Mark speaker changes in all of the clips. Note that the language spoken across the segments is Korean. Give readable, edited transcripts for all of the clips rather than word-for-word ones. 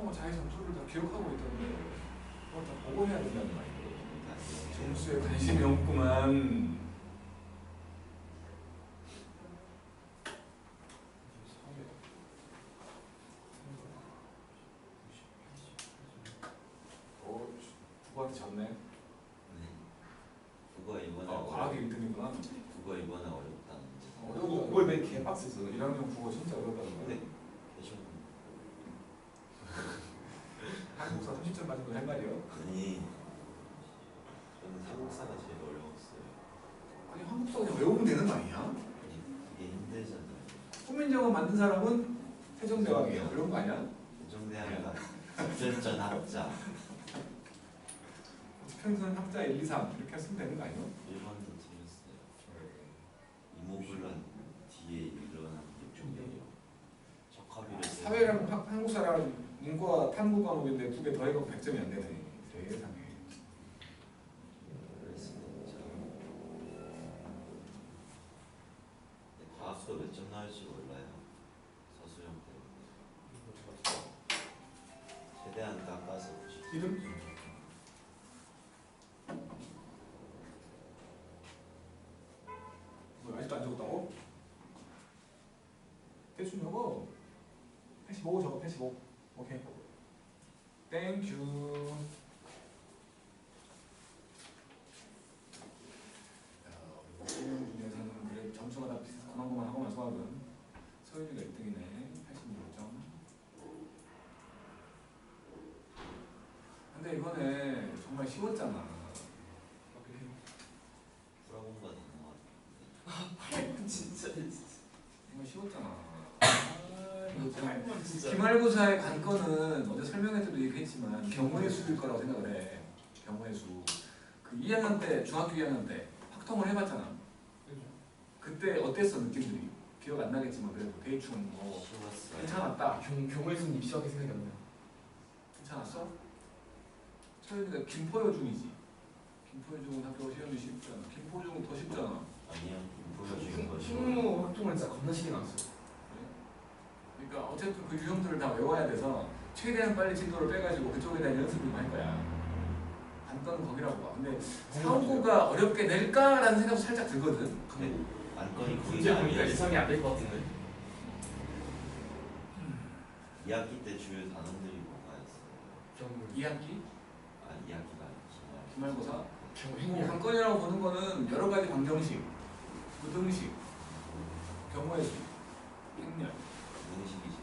Speaker 1: 파트너가 자기 점수를 다 기록하고 있던데 그걸 다 보고해야 된다는 말이에요. 점수에 관심이 없구만. 국어한테 졌네.
Speaker 2: 네. 국어 이번에
Speaker 1: 과학이 1등이구나.
Speaker 2: 국어 이번에 어렵다는.
Speaker 1: 국어에 대해 개빡세서 1학년 국어 진짜 어렵다는 거야.
Speaker 2: 네.
Speaker 1: 한국사 30점 맞은 거 할 말이요?
Speaker 2: 아니, 저는 한국사가 제일 어려웠어요.
Speaker 1: 아니 한국사 그냥 외우면 되는 거 아니야?
Speaker 2: 이게 힘들잖아요.
Speaker 1: 훈민정음 만든 사람은 세종대왕이에요. 이런 거 아니야?
Speaker 2: 세종대왕이가 집전전 학자.
Speaker 1: 평선 학자 1, 2, 3 이렇게 쓰면 되는 거 아니에요?
Speaker 2: 1번도 틀렸어요. 이모블란 뒤에 일어난 일종이에요. 적합이를
Speaker 1: 사회랑 한국사랑 문과 탐구 과목인데 두 개 더해서 100점이 안 되네. 세상에.
Speaker 2: 과학도 몇 점 나올지 몰라요. 서수형 때문에. 최대한 깎아서 보시죠.
Speaker 1: 이름? 뭐 아직도 안 적었다고? 대충 적어. 85 적어. 85. 오케이. 땡큐. 수능 중에서는 그래 점수가 다 고만고만하고만 수학은 서윤이가 1등이네. 86점. 근데 이번에 정말 쉬웠잖아.
Speaker 2: 프라본가 나왔는데.
Speaker 3: 진짜
Speaker 1: 정말 쉬웠잖아.
Speaker 3: 진짜.
Speaker 1: 기말고사의 관건은 어제 설명할 때도 얘기했지만 경우의 수일 거라고 생각을 해. 경우의 수. 그 2학년 때, 중학교 2학년 때 확통을 해봤잖아. 그때 어땠어 느낌들이? 기억 안 나겠지만 그래도 대충 뭐
Speaker 2: 쉬웠어요.
Speaker 1: 괜찮았다.
Speaker 3: 경우의 수는 입시학이 생각이 안 나요.
Speaker 1: 괜찮았어? 서윤이가 김포여중이지. 김포여중은 학교가 시험이 쉽잖아. 김포여중은 더 쉽잖아.
Speaker 2: 아니요. 보여주는 거
Speaker 3: 충무 확통을 진짜 겁나 쉽게 나왔어요.
Speaker 1: 그러니까 어쨌든 그 유형들을 다 외워야 돼서 최대한 빨리 진도를 빼가지고 그쪽에 대한 연습을 할 거야. 관건은 거기라고 봐. 근데 사고가 어렵게 낼까라는 생각도 살짝 들거든.
Speaker 2: 네. 안건이
Speaker 3: 문제 보니까 예상이 안 될 것 같은데.
Speaker 2: 2학기 때 주요 단원들이 뭐가였어요?
Speaker 1: 2학기?
Speaker 2: 아 2학기가 아니고
Speaker 1: 기말고사.
Speaker 3: 경우
Speaker 1: 관건이라고 보는 거는 여러 가지 방정식, 부등식, 경우의 수, 행렬.
Speaker 2: 문식이지.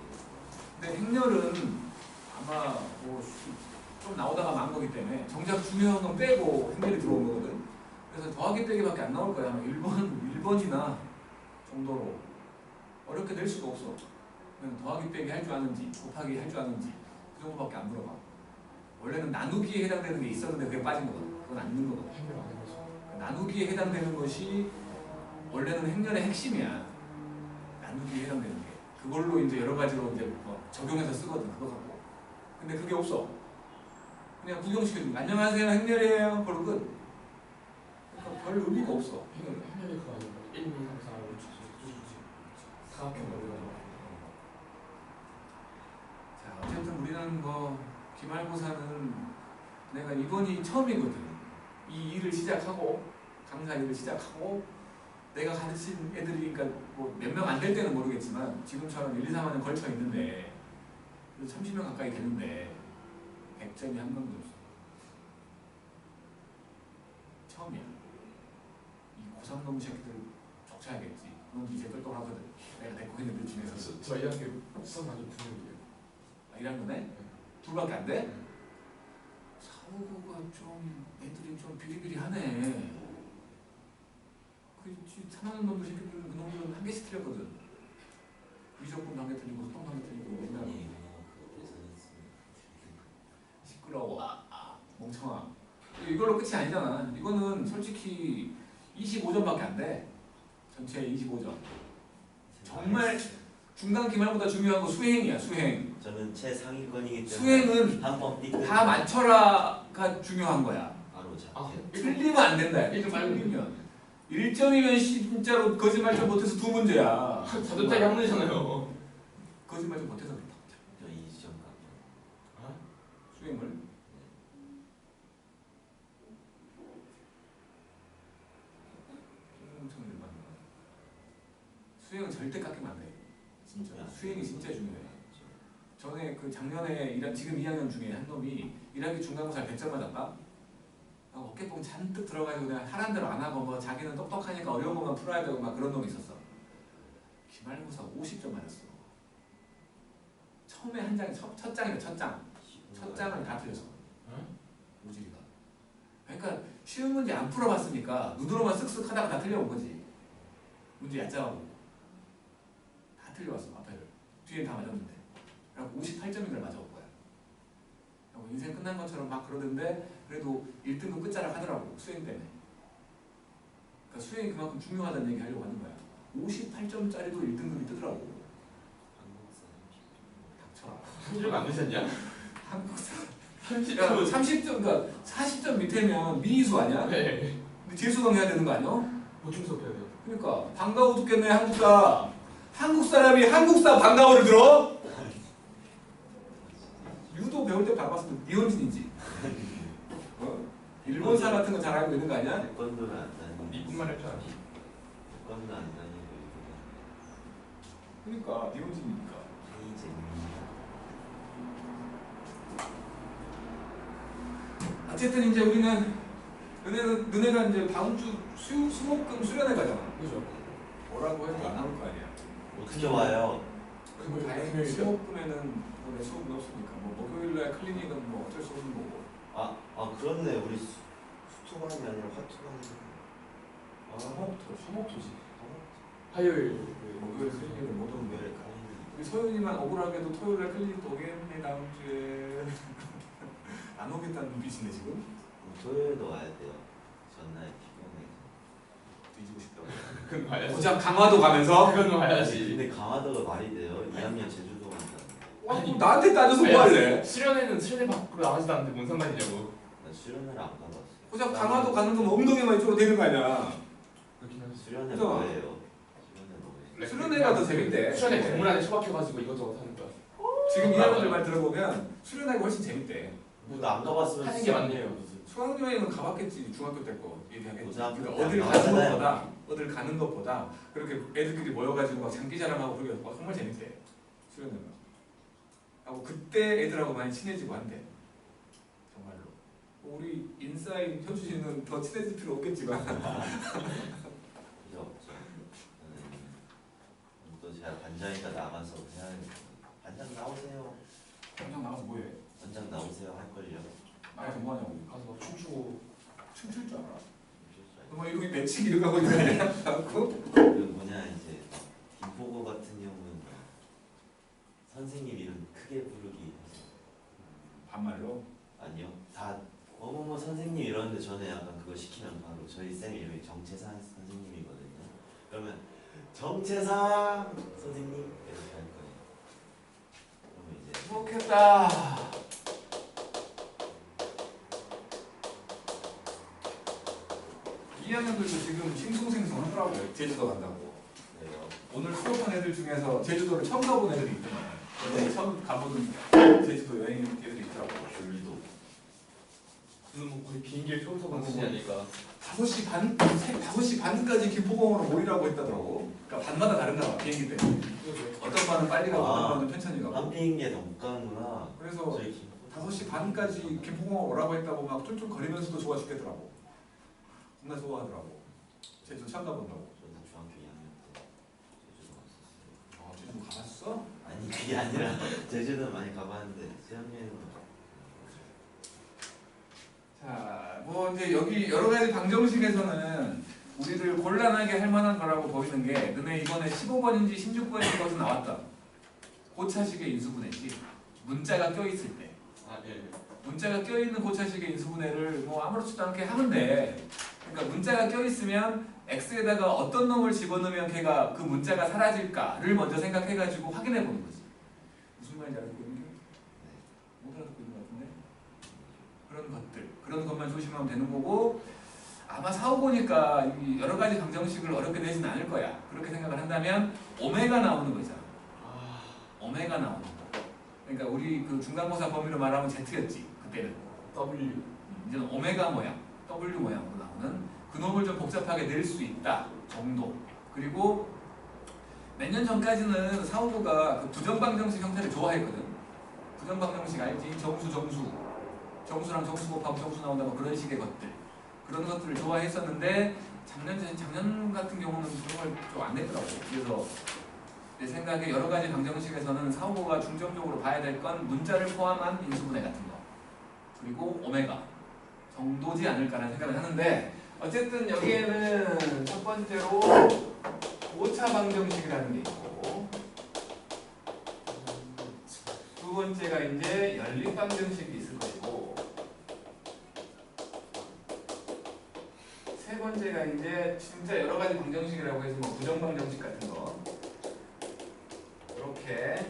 Speaker 1: 근데 행렬은 아마 뭐 좀 나오다가 만 거기 때문에 정작 중요한 건 빼고 행렬이 들어온 거거든. 그래서 더하기 빼기밖에 안 나올 거야. 아마 1번이나 정도로 어렵게 낼 수가 없어. 그냥 더하기 빼기 할 줄 아는지 곱하기 할 줄 아는지 그 정도밖에 안 물어봐. 원래는 나누기에 해당되는 게 있었는데 그게 빠진 거거든. 그건 안 있는 거거든.
Speaker 3: 행렬 안 해가지고.
Speaker 1: 나누기에 해당되는 것이 원래는 행렬의 핵심이야. 나누기에 해당되는 게. 그걸로 이제 여러 가지로 이제 뭐 적용해서 쓰거든. 그거 갖고. 근데 그게 없어. 그냥 구경시켜주면 안녕하세요 행렬이에요. 그러고 끝. 그러니까 별 의미가 없어.
Speaker 3: 행렬이 그거 아니에요? 1, 2, 3, 4, 5, 6, 7, 8, 9, 10 사각형으로 해가지고.
Speaker 1: 자 어쨌든 우리는 뭐 기말고사는 내가 이번이 처음이거든. 이 일을 시작하고 강사 일을 시작하고 내가 가르친 애들이 그러니까 뭐 몇 명 안 될 때는 모르겠지만 지금처럼 1, 2, 3학년 걸쳐 있는데 30명 가까이 되는데 100점이 한 명도 없어. 처음이야. 이 고3 놈 새끼들 족쳐야겠지. 넌 이제 똘똘하거든. 내가 데리고 있는 애들 중에서.
Speaker 3: 저희 학교 수학 완전 2명이에요.
Speaker 1: 아, 1학년에? 둘밖에 안 돼? 사고가 좀 애들이 좀 비리비리하네. 그렇지. 3학년 놈들 새끼들은 그 놈들은 한 개씩 틀렸거든. 위적분 한 개 틀리고 소통 한 개 틀리고 맨날
Speaker 2: 아니 그거 계산했습니다.
Speaker 1: 시끄러워. 멍청아. 이걸로 끝이 아니잖아. 이거는 솔직히 25점밖에 안 돼. 전체 25점. 정말 중간 기말보다 중요한 거 수행이야. 수행.
Speaker 2: 저는 최상위권이기 때문에
Speaker 1: 수행은
Speaker 2: 한번 삐끗
Speaker 1: 다 맞춰라가 중요한 거야.
Speaker 2: 바로 자.
Speaker 1: 틀리면 안 된다.
Speaker 3: 1점 빨리
Speaker 1: 틀리면 1점이면 진짜로 거짓말 좀 못해서 2문제야.
Speaker 3: 자동차게 한 문제잖아요.
Speaker 1: 거짓말 좀 못해서 그렇다.
Speaker 2: 저 2점 깎여.
Speaker 1: 절대 깎이면 안 돼. 진짜 수행이 진짜 중요해. 전에 그 작년에 지금 2학년 중에 한 놈이 1학기 중간고사 100점 맞았다. 어깨뽕 잔뜩 들어가지고 그냥 하란 대로 안 하고 뭐 자기는 똑똑하니까 어려운 것만 풀어야 되고 막 그런 놈이 있었어. 기말고사 50점 맞았어. 처음에 한 장이 첫 장이래 첫 장. 첫 장을 다 틀렸어. 우지리가. 그러니까 쉬운 문제 안 풀어봤으니까 눈으로만 쓱쓱 하다가 다 틀려온 거지. 문제 얕잡아보고 다 틀려왔어 앞에를. 뒤엔 다 맞았는데. 그래갖고 58점인가를 맞아올 거야. 인생 끝난 것처럼 막 그러던데 그래도 1등급 끝자락 하더라고 수행 때문에. 그러니까 수행이 그만큼 중요하다는 얘기 하려고 하는 거야. 58점짜리도 1등급이 뜨더라고. 닥쳐라.
Speaker 3: 30점 안 되셨냐?
Speaker 1: 한국사
Speaker 3: 30점
Speaker 1: 30점 그러니까 40점 밑에면 미수 아니야?
Speaker 3: 네.
Speaker 1: 근데 재수강 해야 되는 거 아니야?
Speaker 3: 보충 수업 해야 돼요.
Speaker 1: 그러니까 방과후 듣겠네 한국사. 한국 사람이 한국사 방과후를 들어? 유도 배울 때 봐봤으면 이혼진이지. 일본사 같은 거 잘 알고 있는 거 아니야?
Speaker 2: 태권도는 안 다니고
Speaker 3: 미국만 할 줄 알아.
Speaker 2: 태권도 안 다니고
Speaker 1: 그러니까 이혼진이니까.
Speaker 2: 이제
Speaker 1: 어쨌든 이제 우리는 너네가 이제 다음 주 수목금 수련회 가잖아.
Speaker 3: 그죠?
Speaker 1: 뭐라고 해도 안 나올 거 아니야.
Speaker 2: 어떻게 와요?
Speaker 1: 다행히 수목금에는 내 수업은 없으니까 뭐 목요일날 클리닉은 뭐 어쩔 수 없는 거고.
Speaker 2: 아 그렇네. 우리 수토반이 아니라 화토반이.
Speaker 1: 수목토지.
Speaker 3: 화요일
Speaker 1: 목요일 클리닉을 못 오는
Speaker 2: 왜
Speaker 1: 거니까.
Speaker 2: 가는
Speaker 1: 우리 서윤이만 억울하게도 토요일날 클리닉도 오겠네 다음 주에. 안 오겠다는 눈빛이네 지금.
Speaker 2: 토요일도 와야 돼요. 전날 피곤해.
Speaker 1: 뒤지고 싶다고.
Speaker 3: 그건 가야지.
Speaker 1: 고작 강화도 가면서.
Speaker 3: 그건 가야지.
Speaker 2: 근데 강화도가 말이 돼요? 2학년 제주도 간다는데.
Speaker 1: 아니, 나한테 따져서 뭐 할래?
Speaker 3: 수련회 밖으로 나가지도 않는데 뭔 상관이냐고.
Speaker 2: 나 수련회를 안 가봤어.
Speaker 1: 고작 강화도 가는 거면 엉덩이만 이쪽으로 되는 거 아니야.
Speaker 3: 그렇긴 하지.
Speaker 2: 수련회
Speaker 1: 그죠?
Speaker 2: 뭐예요? 수련회 뭐예요?
Speaker 1: 수련회가 더 재밌대.
Speaker 3: 수련회 건물 안에 처박혀가지고 이것저것 하는 거야.
Speaker 1: 지금 2학년들 말 들어보면 수련회가 훨씬 재밌대.
Speaker 2: 뭐나 안 가봤으면
Speaker 3: 하는 게 맞네요.
Speaker 1: 수학여행은 가봤겠지. 중학교 때 거 얘기하겠지.
Speaker 2: 고등학교
Speaker 1: 그러니까
Speaker 2: 때
Speaker 1: 어딜
Speaker 2: 안
Speaker 1: 가는
Speaker 2: 가잖아요.
Speaker 1: 것보다 어딜 가는 것보다 그렇게 애들끼리 모여가지고 막 장기자랑하고 그러게 정말 재밌대. 수련회가. 하고 그때 애들하고 많이 친해지고 한대. 정말로. 우리 인싸인 현주 씨는 더 친해질 필요 없겠지만.
Speaker 2: 필요 없죠. 또 제가 반장이니까 나가서 그냥 반장 나오세요.
Speaker 1: 당장 나가서 뭐해?
Speaker 2: 반장 나오세요 할걸요.
Speaker 1: 나가서 뭐하냐고.
Speaker 3: 가서 막 춤추고.
Speaker 1: 춤출 줄 알아. 뭐 이렇게 매치기 이렇게 하고 있는 거야.
Speaker 2: 그 뭐냐 이제 김포고 같은 경우는 선생님 이름 크게 부르기
Speaker 1: 반말로.
Speaker 2: 아니요 다 어머머 선생님 이러는데 저는 약간 그거 시키면 바로 저희 쌤 이름이 정채상 선생님이거든요. 그러면 정채상 선생님 이렇게 할 거예요. 그러면 이제
Speaker 1: 좋겠다. 이 학년들도 지금 싱숭생숭 하더라고요. 제주도 간다고.
Speaker 2: 그래요.
Speaker 1: 오늘 수업한 애들 중에서 제주도를 처음 가본 애들이 있더만. 근데 처음 가보는 제주도 여행 애들이 있더라고.
Speaker 2: 줄리도
Speaker 3: 그는 뭐 거의 비행기를 처음 타보는 수준이 아닐까.
Speaker 1: 5시 반까지 김포공항으로 모이라고 했다더라고. 그러니까 반마다 다른가 봐, 비행기 때문에. 어떤 반은 빨리 가고 어떤 반은 천천히 가고.
Speaker 2: 한 비행기에 더 못 가는구나.
Speaker 1: 그래서
Speaker 2: 저희 김포
Speaker 1: 5시 반까지 김포공항 오라고 했다고 막 쫄쫄 거리면서도 좋아 죽겠더라고. 겁나 좋아하더라고. 제주도 처음 가본다고.
Speaker 2: 저도 중학교 2학년 때 제주도 갔었어요.
Speaker 1: 제주도 가봤어?
Speaker 2: 아니 그게 아니라 제주도 많이 가봤는데 수학여행은
Speaker 1: 자, 뭐 이제 여기 여러 가지 방정식에서는 우리를 곤란하게 할 만한 거라고 보이는 게 너네 이번에 15번인지 16번인지 것은 나왔다. 고차식의 인수분해식. 문자가 껴있을 때.
Speaker 3: 아 예.
Speaker 1: 문자가 껴있는 고차식의 인수분해를 뭐 아무렇지도 않게 하면 돼. 그러니까 문자가 껴있으면 x에다가 어떤 놈을 집어넣으면 걔가 그 문자가 사라질까를 먼저 생각해가지고 확인해 보는 거지. 무슨 말인지 알고 있는 게? 못 알아듣고 있는 것 같은데? 그런 것들, 그런 것만 조심하면 되는 거고 아마 사오보니까 이 여러 가지 방정식을 어렵게 내진 않을 거야. 그렇게 생각을 한다면 오메가 나오는 거잖아. 오메가 나오는 거. 그러니까 우리 그 중간고사 범위로 말하면 Z였지 그때는.
Speaker 3: W.
Speaker 1: 이제는 오메가 모양, W 모양으로 나오는 그놈을 좀 복잡하게 낼 수 있다 정도. 그리고 몇 년 전까지는 사후보가 그 부정방정식 형태를 좋아했거든. 부정방정식 알지? 정수랑 정수 곱하고 정수 나온다 뭐 그런 식의 것들. 그런 것들을 좋아했었는데 작년 같은 경우는 그런 걸 좀 안 냈더라고. 그래서 내 생각에 여러 가지 방정식에서는 사후보가 중점적으로 봐야 될 건 문자를 포함한 인수분해 같은 거 그리고 오메가 정도지 않을까라는 생각을 하는데 어쨌든 여기에는 첫 번째로 오차 방정식이라는 게 있고 두 번째가 이제 연립 방정식이 있을 것이고 세 번째가 이제 진짜 여러 가지 방정식이라고 해서 뭐 부정 방정식 같은 거 이렇게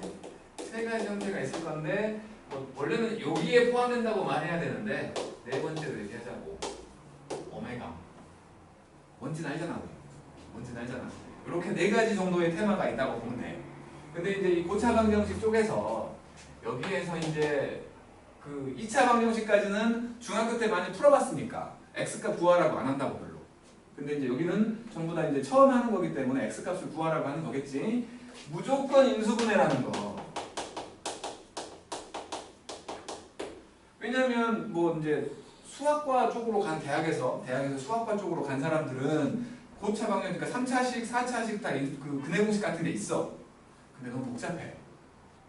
Speaker 1: 세 가지 형태가 있을 건데 뭐 원래는 여기에 포함된다고 말해야 되는데 네 번째로 얘기하자고 오메가 뭔지는 알잖아. 이렇게 네 가지 정도의 테마가 있다고 보면 돼. 근데 이제 이 고차 방정식 쪽에서 여기에서 이제 그 2차 방정식까지는 중학교 때 많이 풀어봤으니까 x값 구하라고 안 한다고 별로. 근데 이제 여기는 전부 다 이제 처음 하는 거기 때문에 x값을 구하라고 하는 거겠지. 무조건 인수분해라는 거. 왜냐면 뭐 이제 수학과 쪽으로 간 대학에서 수학과 쪽으로 간 사람들은 고차 방정 그러니까 3차식, 4차식 다 그 근해공식 같은 게 있어. 근데 너무 복잡해.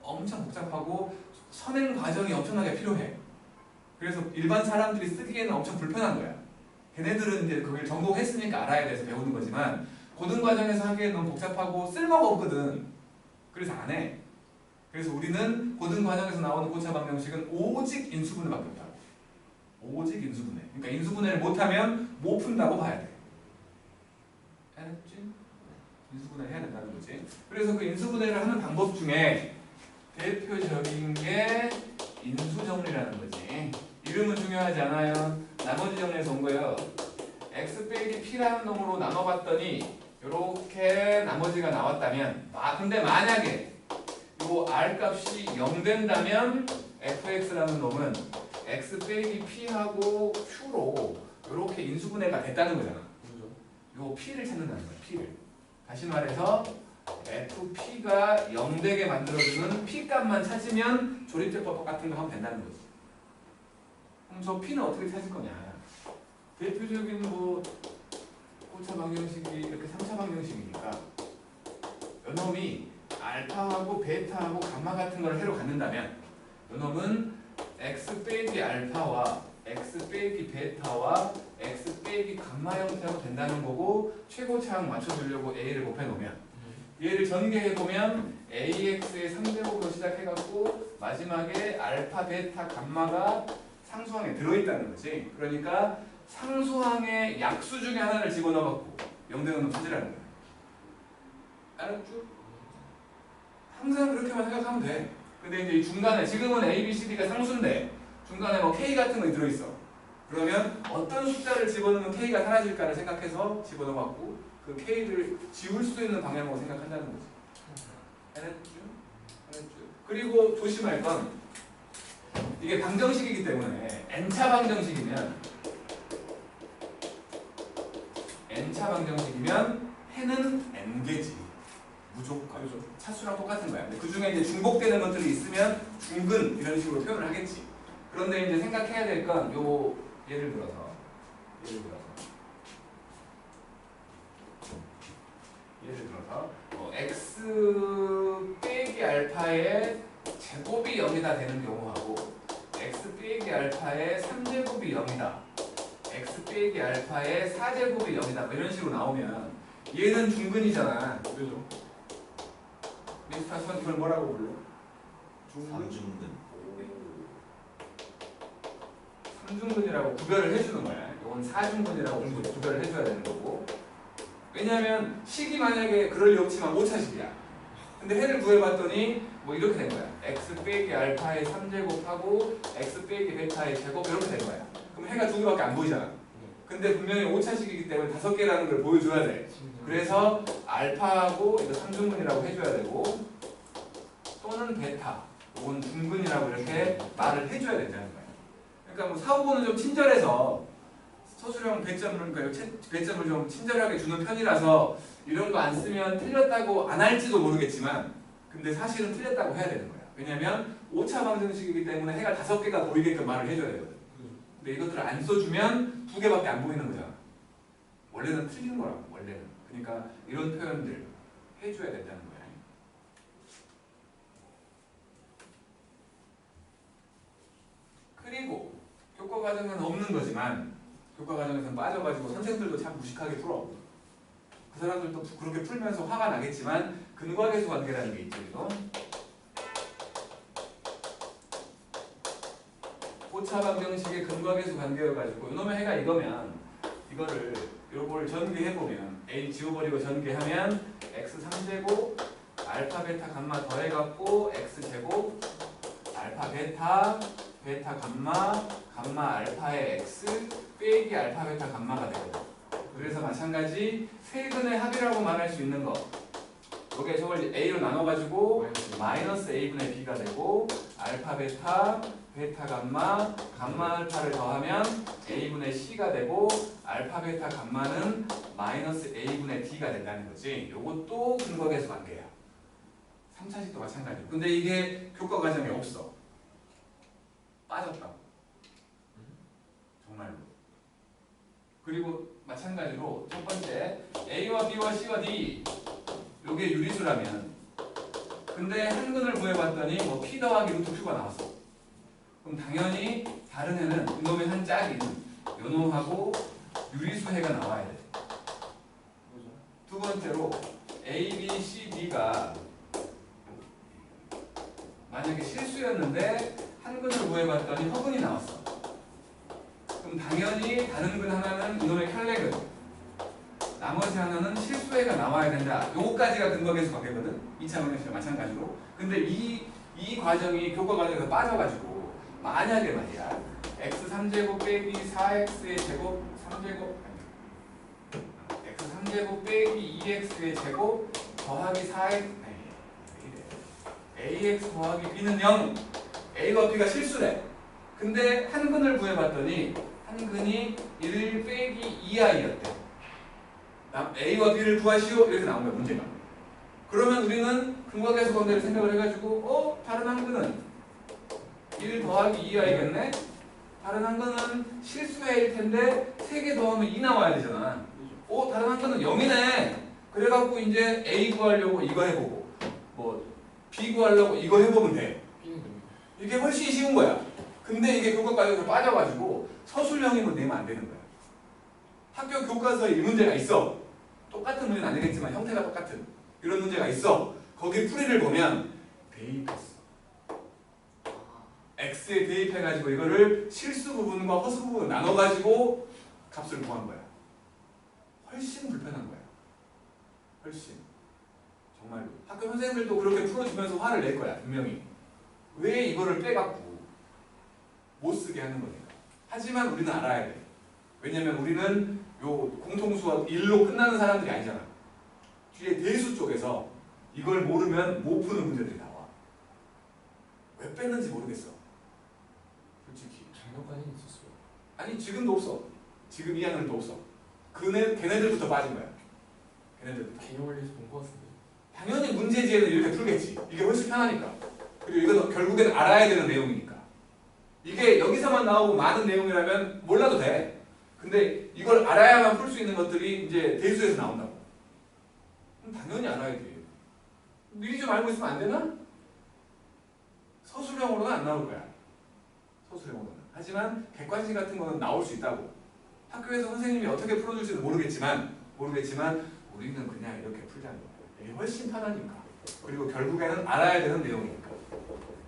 Speaker 1: 엄청 복잡하고 선행 과정이 엄청나게 필요해. 그래서 일반 사람들이 쓰기에는 엄청 불편한 거야. 걔네들은 이제 그걸 전공했으니까 알아야 돼서 배우는 거지만 고등 과정에서 하기에는 너무 복잡하고 쓸모가 없거든. 그래서 안 해. 그래서 우리는 고등 과정에서 나오는 고차 방정식은 오직 인수분해밖에 없다고. 오직 인수분해. 그러니까 인수분해를 못하면 못 푼다고 봐야 돼. 알았지? 인수분해를 해야 된다는 거지. 그래서 그 인수분해를 하는 방법 중에 대표적인 게 인수정리라는 거지. 이름은 중요하지 않아요. 나머지 정리에서 온 거예요. x 빼기 p라는 놈으로 나눠봤더니 이렇게 나머지가 나왔다면 근데 만약에 요 r 값이 0 된다면 fx라는 놈은 x 빼기 p하고 q로 이렇게 인수분해가 됐다는 거잖아. 요 p를 찾는다는 거야. p를. 다시 말해서 fp가 0 되게 만들어주는 p 값만 찾으면 조립제법 같은 거 하면 된다는 거지. 그럼 저 p는 어떻게 찾을 거냐? 대표적인 뭐 고차 방정식이 이렇게 3차 방정식이니까 요놈이 알파하고 베타하고 감마 같은 걸 해로 갖는다면 요놈은 x 빼기 알파와 x 빼기 베타와 x 빼기 감마 형태로 된다는 거고 최고차항 맞춰주려고 a를 곱해놓으면 얘를 전개해보면 ax의 3제곱으로 시작해갖고 마지막에 알파, 베타, 감마가 상수항에 들어있다는 거지. 그러니까 상수항의 약수 중에 하나를 집어넣어갖고 0 되는 놈 찾으라는 거야. 알았죠? 항상 그렇게만 생각하면 돼. 근데 이제 이 중간에 지금은 a, b, c, d가 상수인데 중간에 뭐 k 같은 거 들어있어. 그러면 어떤 숫자를 집어넣으면 k가 사라질까를 생각해서 집어넣어갖고 그 k를 지울 수 있는 방향으로 생각한다는 거지. 알았죠? 그리고 조심할 건 이게 방정식이기 때문에 n차 방정식이면 해는 n개지. 무조건. 차수랑 똑같은 거야. 그 중에 이제 중복되는 것들이 있으면 중근 이런 식으로 표현을 하겠지. 그런데 이제 생각해야 될 건 요 예를 들어서 x 빼기 알파의 제곱이 0이다 되는 경우하고 x 빼기 알파의 3제곱이 0이다. x 빼기 알파의 4제곱이 0이다. 뭐 이런 식으로 나오면 얘는 중근이잖아. 그죠? 미스터 선 이걸 뭐라고 불러?
Speaker 2: 삼중근.
Speaker 1: 삼중근이라고 구별을 해주는 거야. 이건 사중근이라고 구별을 해줘야 되는 거고. 왜냐하면 식이 만약에 그럴 리 없지만 5차식이야. 근데 해를 구해봤더니 뭐 이렇게 된 거야. x 빼기 알파의 3제곱하고 x 빼기 베타의 제곱 이렇게 된 거야. 그럼 해가 2개밖에 안 보이잖아. 근데 분명히 5차식이기 때문에 5개라는 걸 보여줘야 돼. 그래서 알파하고 이거 삼중근이라고 해줘야 되고 또는 베타, 이건 중근이라고 이렇게 말을 해줘야 된다는 거야. 그러니까 뭐 사후보는 좀 친절해서 서술형 배점을 그러니까 배점을 좀 친절하게 주는 편이라서 이런 거 안 쓰면 틀렸다고 안 할지도 모르겠지만 근데 사실은 틀렸다고 해야 되는 거야. 왜냐면 오차 방정식이기 때문에 해가 5개가 보이게끔 말을 해줘야 되거든. 근데 이것들을 안 써주면 2개밖에 안 보이는 거잖아. 원래는 틀리는 거라고. 원래는. 그러니까 이런 표현들 해줘야 된다는 거야. 그리고 교과 과정은 없는 거지만 교과 과정에서는 빠져가지고 선생들도 참 무식하게 풀어. 그 사람들도 그렇게 풀면서 화가 나겠지만 근과계수 관계라는 게 있죠. 이거. 오차 방정식의 근과계수 관계여가지고 이놈의 해가 이거면 이거를 요걸 전개해보면 a 지워버리고 전개하면 x 3제곱 알파 베타 감마 더해갖고 x제곱 알파 베타 베타 감마 감마 알파의 x 빼기 알파 베타 감마가 되거든. 그래서 마찬가지 세근의 합이라고 말할 수 있는 거 요게 저걸 a로 나눠가지고 마이너스 a분의 b가 되고 알파 베타 베타 감마 감마 알파를 더하면 a분의 c가 되고 알파 베타 감마는 마이너스 a분의 d가 된다는 거지. 요것도 근거계수 관계야. 3차식도 마찬가지고. 근데 이게 교과 과정에 없어. 빠졌다고. 정말로. 그리고 마찬가지로 첫 번째 a와 b와 c와 d 요게 유리수라면 근데 한근을 구해봤더니 뭐 p 더하기 루트 q가 나왔어. 그럼 당연히 다른 애는 이놈의 한 짝인 요놈하고 유리수해가 나와야 돼. 두 번째로 a, b, c, d가 만약에 실수였는데 한근을 구해봤더니 허근이 나왔어. 그럼 당연히 다른 근 하나는 이놈의 혈례근 나머지 하나는 실수해가 나와야 된다. 요거까지가 근거계수 관계거든. 2차 방정식과 마찬가지로. 근데 이 과정이 교과 과정에서 빠져가지고 만약에 말이야 x 3제곱 빼기 4x의 제곱 3제곱 x 3제곱 빼기 2x의 제곱 더하기 4x ax 더하기 b는 0 a와 b가 실수래. 근데 한 근을 구해봤더니 한 근이 1 빼기 2i였대. a와 b를 구하시오 이렇게 나온 거야 문제가. 그러면 우리는 근과계수 관계를 생각을 해가지고 다른 한 근은 1 더하기 2i겠네? 다른 한 근은 실수해일 텐데 3개 더하면 2 나와야 되잖아. 다른 한 근은 0이네. 그래갖고 이제 a 구하려고 이거 해보고 뭐 b 구하려고 이거 해보면 돼. 이게 훨씬 쉬운 거야. 근데 이게 교과과정에서 빠져가지고 서술형으로 내면 안 되는 거야. 학교 교과서에 이 문제가 있어. 똑같은 문제는 아니겠지만 형태가 똑같은 이런 문제가 있어. 거기 풀이를 보면 대입했어. x에 대입해가지고 이거를 실수 부분과 허수 부분을 나눠가지고 값을 구한 거야. 훨씬 불편한 거야. 훨씬. 정말로. 학교 선생님들도 그렇게 풀어주면서 화를 낼 거야. 분명히. 왜 이거를 빼갖고 못 쓰게 하는 거니까. 하지만 우리는 알아야 돼. 왜냐면 우리는 요 공통수와 1로 끝나는 사람들이 아니잖아. 뒤에 대수 쪽에서 이걸 모르면 못 푸는 문제들이 나와. 왜 뺐는지 모르겠어. 솔직히.
Speaker 3: 작년까지는 있었어요.
Speaker 1: 아니 지금도 없어. 지금 2학년도 없어. 걔네들부터 빠진 거야. 걔네들부터.
Speaker 3: 개념을 위해서 본 것 같은데.
Speaker 1: 당연히 문제지에는 이렇게 풀겠지. 이게 훨씬 편하니까. 그리고 이건 결국엔 알아야 되는 내용이니까. 이게 여기서만 나오고 많은 내용이라면 몰라도 돼. 근데 이걸 알아야만 풀 수 있는 것들이 이제 대수에서 나온다고. 그럼 당연히 알아야 돼. 미리 좀 알고 있으면 안 되나? 서술형으로는 안 나올 거야. 서술형으로는. 하지만 객관식 같은 거는 나올 수 있다고. 학교에서 선생님이 어떻게 풀어줄지는 모르겠지만 우리는 그냥 이렇게 풀자는 거야. 이게 훨씬 편하니까. 그리고 결국에는 알아야 되는 내용이니까.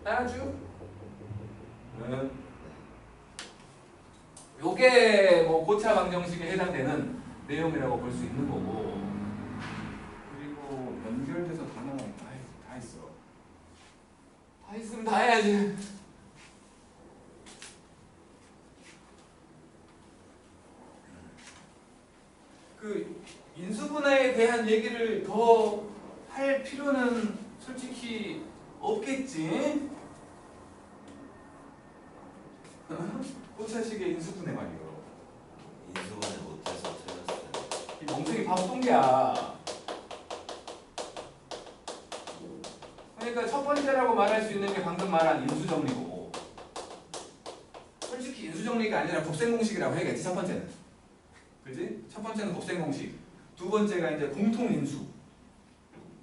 Speaker 1: 따라주? 그러면 요게 뭐 고차 방정식에 해당되는 내용이라고 볼 수 있는 거고. 그리고 연결돼서 다 나와. 다 있어. 다 있으면 다 해야지. 그 인수분해에 대한 얘기를 더 할 필요는 솔직히 없겠지. 고차식의 인수분해 말이요.
Speaker 2: 인수분해 못해서 틀렸어요.
Speaker 1: 이 멍청이 바보 똥개야. 그러니까 첫 번째라고 말할 수 있는 게 방금 말한 인수정리고, 솔직히 인수정리가 아니라 곱셈공식이라고 해야겠지. 첫 번째는, 그지? 첫 번째는 곱셈공식, 두 번째가 이제 공통인수.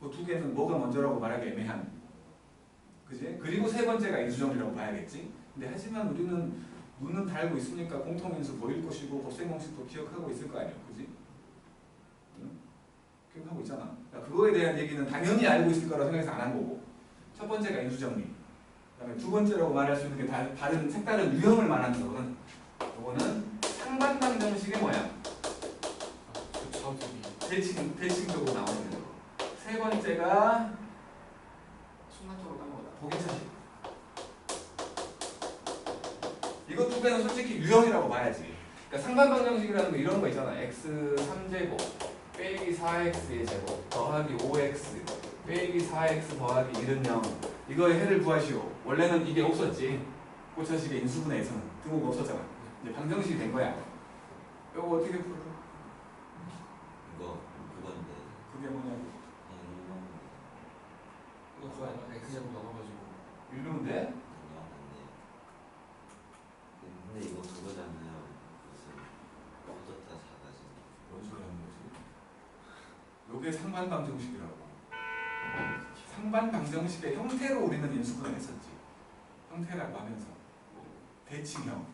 Speaker 1: 그 두 개는 뭐가 먼저라고 말하기 애매한, 그지? 그리고 세 번째가 인수정리라고 봐야겠지. 근데 하지만 우리는 눈은 다 알고 있으니까 공통인수 보일 것이고 곱셈공식도 기억하고 있을 거 아니야, 그지? 응? 기억하고 있잖아. 그러니까 그거에 대한 얘기는 당연히 알고 있을 거라고 생각해서 안 한 거고, 첫 번째가 인수정리, 그다음에 두 번째라고 말할 수 있는 게 다른 색다른 유형을 말하는 거거든. 이거는 상반방정식의 모양, 대칭적으로 나오는 거. 세 번째가 순간적으로 까먹었다. 보기차식. 이거 두 개는 솔직히 유형이라고 봐야지. 그러니까 상반방정식이라는 거 이런 거 있잖아. x 3제곱 빼기 4x의 제곱 더하기 5x 빼기 4x 더하기 1은 0. 이거의 해를 구하시오. 원래는 이게 없었지. 고차식의 인수분해에서는 등호가 없었잖아. 이제 방정식이 된 거야. 이거 어떻게 풀어?
Speaker 2: 이거 그건데.
Speaker 1: 그게 뭐냐고.
Speaker 3: 이거 그거 아니야? X제곱 나눠가지고
Speaker 1: 읽으면 돼?
Speaker 2: 근데 이거 그거잖아요. 무슨 커졌다 작아진.
Speaker 1: 뭔 소리 하는 거지? 요게 상반방정식이라고. 상반방정식의 형태로 우리는 인수분해를 했었지. 형태라고 하면서 대칭형.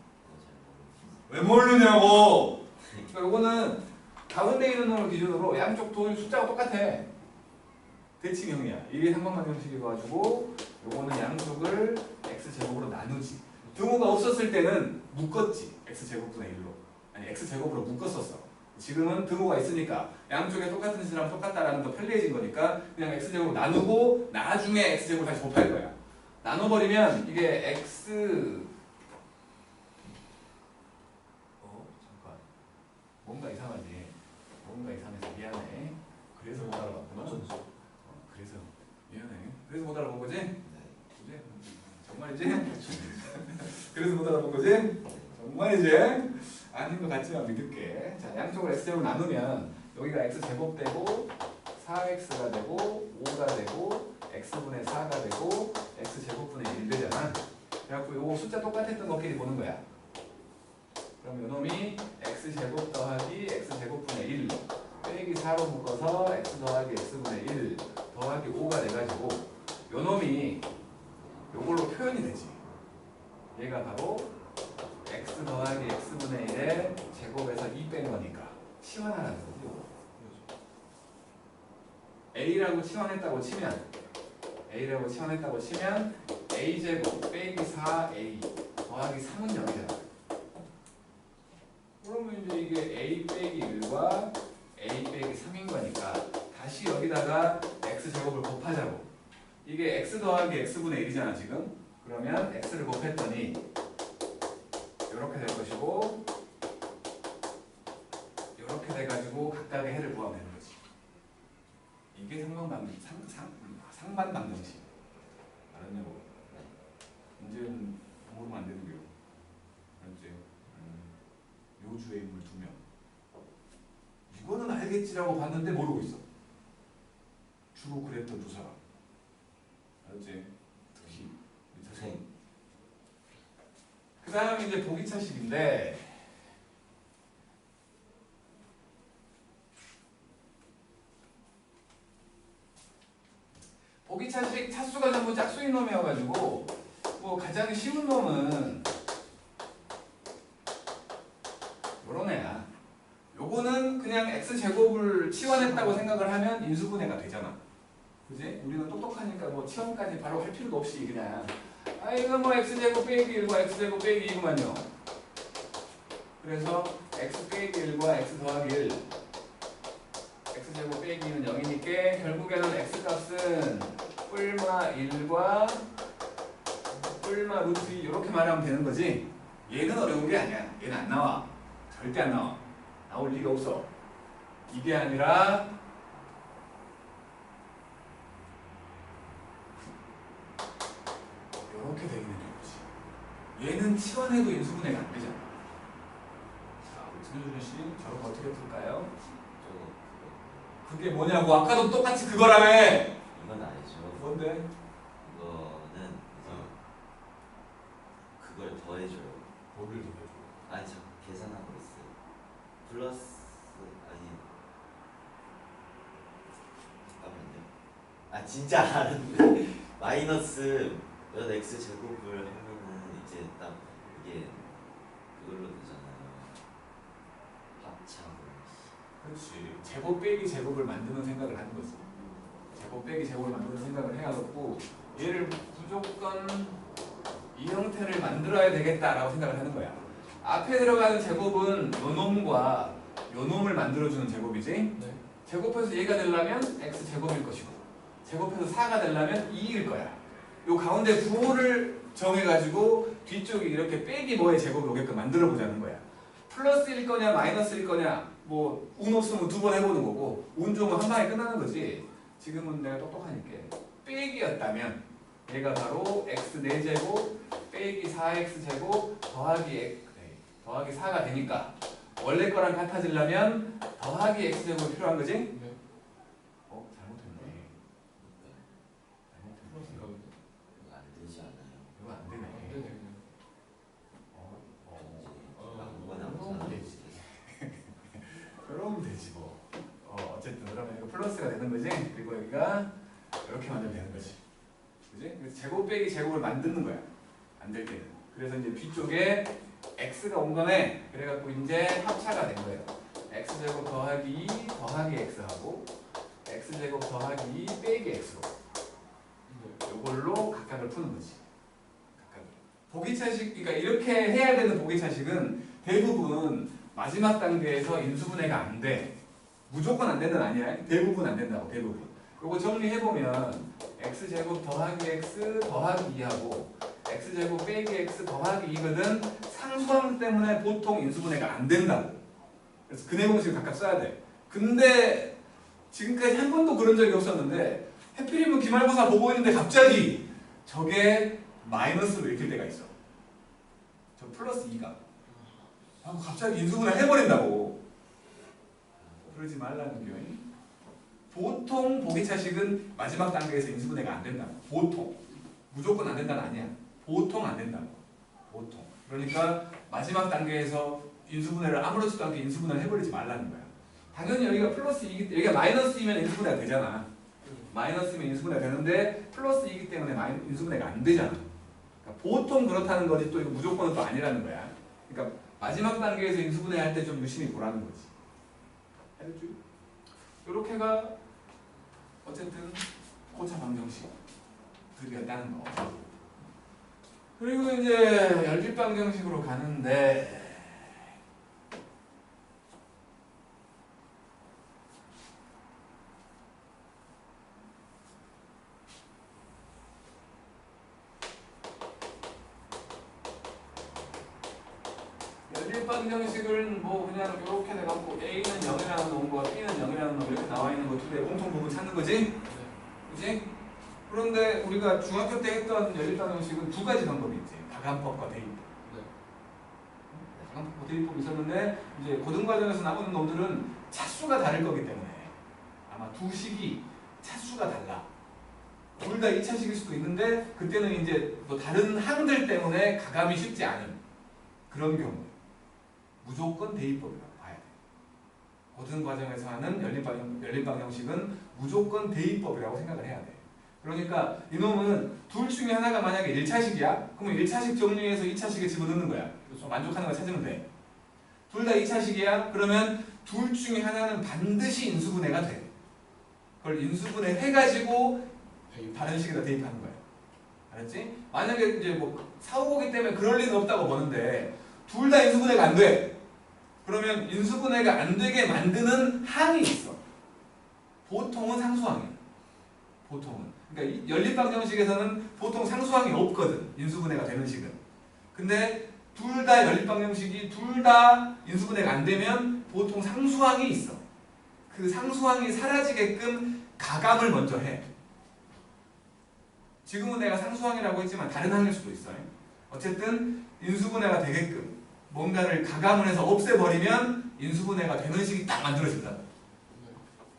Speaker 1: 왜 모르냐고! 그러니까 요거는 가운데 있는 놈을 기준으로 양쪽 돈 숫자가 똑같아. 대칭형이야. 이게 상반방정식이어가지고 요거는 양쪽을 x제곱으로 나누지. 등호가 없었을 때는 묶었지. x제곱분의 1로. 아니 x제곱으로 묶었었어. 지금은 등호가 있으니까 양쪽에 똑같은 짓을 하면 똑같다라는 더 편리해진 거니까 그냥 x제곱으로 나누고 나중에 x제곱을 다시 곱할 거야. 나눠버리면 이게 x 잠깐 뭔가 이상하지. 뭔가 이상해서 미안해. 그래서 못 알아봤구나. 그래서 미안해. 그래서 못 알아본 거지? 그지? 정말이지? 그래서 못 알아본 거지? 정말이지? 아닌 것 같지만 믿을게. 자, 양쪽을 x제곱 나누면 여기가 x제곱 되고 4x가 되고 5가 되고 x분의 4가 되고 x제곱분의 1 되잖아. 그래갖고 요 숫자 똑같았던 것끼리 보는 거야. 그럼 요놈이 x제곱 더하기 x제곱분의 1 빼기 4로 묶어서 x 더하기 x분의 1 더하기 5가 돼가지고 요놈이 요걸로 표현이 되지. 얘가 바로 x 더하기 x분의 1의 제곱에서 2 뺀 거니까 치환하라는 거죠. a라고 치환했다고 치면 a제곱 빼기 4a 더하기 3은 0이잖아. 그러면 이제 이게 a 빼기 1과 a 빼기 3인 거니까 다시 여기다가 x제곱을 곱하자고. 이게 x 더하기 x분의 1이잖아 지금. 그러면 x를 곱했더니 이렇게 될 것이고 이렇게 돼가지고 각각의 해를 구하면 되는 거지. 이게 상반방정식. 알았냐고. 이제는 모르면 안 되는 거요. 알았지? 요주의 인물 2명. 이거는 알겠지라고 봤는데 모르고 있어. 주로 그랬던 두 사람. 알았지? 특히 그 다음 이제 보기차식인데 보기차식 차수가 전부 짝수인 놈이어가지고 뭐 가장 쉬운 놈은 요런 애야. 요거는 그냥 x제곱을 치환했다고 생각을 하면 인수분해가 되잖아. 그지? 우리는 똑똑하니까 뭐 치환까지 바로 할 필요도 없이 그냥 이거 뭐 x제곱 빼기 1과 x제곱 빼기 2구만요. 그래서 x 빼기 1과 x 더하기 1 x제곱 빼기 2는 0이니까 결국에는 x값은 뿔마 1과 뿔마 루트 2 이렇게 말하면 되는 거지. 얘는 어려운 게 아니야. 얘는 안 나와. 절대 안 나와. 나올 리가 없어. 이게 아니라 이렇게 되게 되는 거지. 얘는 치환해도 인수분해가 안 되잖아. 자, 우리 윤준호 씨, 저런 거 어떻게 풀까요?
Speaker 2: 저거
Speaker 1: 그게 뭐냐고. 아까도 똑같이 그거라며.
Speaker 2: 이건 아니죠.
Speaker 1: 뭔데?
Speaker 2: 이거는 그걸 더해줘요.
Speaker 1: 뭐를 더해줘?
Speaker 2: 아니 저 계산하고 있어요. 플러스 아니 잠깐만요. 아 진짜 아는데 마이너스 몇 x 제곱을 하면은 이제 딱 이게 그걸로 되잖아요. 합차고.
Speaker 1: 그렇지. 제곱 빼기 제곱을 만드는 생각을 하는 거지. 제곱 빼기 제곱을 만드는 생각을 해가지고 얘를 무조건 이 형태를 만들어야 되겠다라고 생각을 하는 거야. 앞에 들어가는 제곱은 요 놈과 요 놈을 만들어주는 제곱이지.
Speaker 3: 네.
Speaker 1: 제곱해서 얘가 되려면 x 제곱일 것이고 제곱해서 4가 되려면 2일 거야. 요 가운데 부호를 정해가지고 뒤쪽이 이렇게 빼기 뭐의 제곱이 오게끔 만들어 보자는 거야. 플러스일 거냐 마이너스일 거냐 뭐 운 없으면 두 번 해보는 거고 운 좋으면 한 방에 끝나는 거지. 지금은 내가 똑똑하니까 빼기였다면 얘가 바로 x 4제곱 빼기 4x제곱 더하기 4가 되니까 원래 거랑 같아지려면 더하기 x제곱이 필요한 거지?
Speaker 3: 네.
Speaker 1: 잘못했네.
Speaker 3: 플러스인가 본데.
Speaker 2: 이거 안 되지 않아요.
Speaker 1: 이거 안
Speaker 3: 안
Speaker 1: 되네.
Speaker 3: 되네.
Speaker 2: 아무거나
Speaker 1: 그럼
Speaker 2: 아무거나
Speaker 1: 되지. 그럼 되지 뭐. 어쨌든 그러면 이거 플러스가 되는 거지. 그리고 여기가 이렇게 만들면 되는 거지. 그지? 그래서 제곱 빼기 제곱을 만드는 거야. 안 될 때는. 그래서 이제 뒤쪽에 x가 온 거네. 그래갖고 이제 합차가 된 거예요. x제곱 더하기 2 더하기 x하고 x제곱 더하기 2 빼기 x로. 이걸로 각각을 푸는 거지. 각각. 보기차식, 그러니까 이렇게 해야 되는 보기차식은 대부분 마지막 단계에서 인수분해가 안 돼. 무조건 안 된다는 아니야. 대부분 안 된다고. 대부분. 이거 정리해보면 x제곱 더하기 x 더하기 2하고 x제곱 빼기 x 더하기 2거든 상수함 때문에 보통 인수분해가 안 된다고. 그래서 근해 공식을 각각 써야 돼. 근데 지금까지 한 번도 그런 적이 없었는데 해필이면 기말고사 보고 있는데 갑자기 저게 마이너스로 읽힐 때가 있어. 저 플러스 2가. 하고 갑자기 인수분해 해버린다고. 그러지 말라는 교인. 보통 보기차식은 마지막 단계에서 인수분해가 안 된다고. 보통. 무조건 안 된다는 아니야. 보통 안 된다고. 보통. 그러니까 마지막 단계에서 인수분해를 아무렇지도 않게 인수분해를 해버리지 말라는 거야. 당연히 여기가 플러스 2기 여기가 마이너스이면 인수분해가 되잖아. 마이너스면 인수분해가 되는데 플러스 2기 때문에 인수분해가 안 되잖아. 그러니까 보통 그렇다는 거지 또 이거 무조건은 또 아니라는 거야. 그러니까 마지막 단계에서 인수분해 할 때 좀 유심히 보라는 거지. 알겠죠? 요렇게가 어쨌든 고차 방정식 그리였다는 거. 그리고 이제 연립 방정식으로 가는데 연립 방정식을 뭐 그냥 이렇게 돼갖고 A는 0이라는 놈과 B는 0이라는 놈 이렇게 나와 있는 거 두 개의 공통 부분 찾는 거지? 그지? 그런데 우리가 중학교 때 했던 연립 방정식은 두 가지 방법이 있지. 가감법과 대입법. 가감법과 대입법이 있었는데 이제 고등과정에서 나오는 놈들은 차수가 다를 거기 때문에 아마 두 식이 차수가 달라. 둘 다 2차식일 수도 있는데 그때는 이제 뭐 다른 항들 때문에 가감이 쉽지 않은 그런 경우. 무조건 대입법이라고 봐야 돼. 고등과정에서 하는 연립방정식은 무조건 대입법이라고 생각을 해야 돼. 그러니까 이놈은 둘 중에 하나가 만약에 1차식이야? 그러면 1차식 정리해서 2차식에 집어넣는 거야. 그래서 만족하는 걸 찾으면 돼. 둘 다 2차식이야? 그러면 둘 중에 하나는 반드시 인수분해가 돼. 그걸 인수분해 해가지고 다른 식에다 대입하는 거야. 알았지? 만약에 이제 뭐 사후보기 때문에 그럴 리는 없다고 보는데 둘 다 인수분해가 안 돼. 그러면 인수분해가 안 되게 만드는 항이 있어. 보통은 상수항이야. 보통은. 그러니까 연립방정식에서는 보통 상수항이 없거든. 인수분해가 되는 식은. 근데 둘 다 연립방정식이 둘 다 인수분해가 안 되면 보통 상수항이 있어. 그 상수항이 사라지게끔 가감을 먼저 해. 지금은 내가 상수항이라고 했지만 다른 항일 수도 있어요. 어쨌든 인수분해가 되게끔 뭔가를 가감을 해서 없애버리면 인수분해가 되는 식이 딱 만들어진다.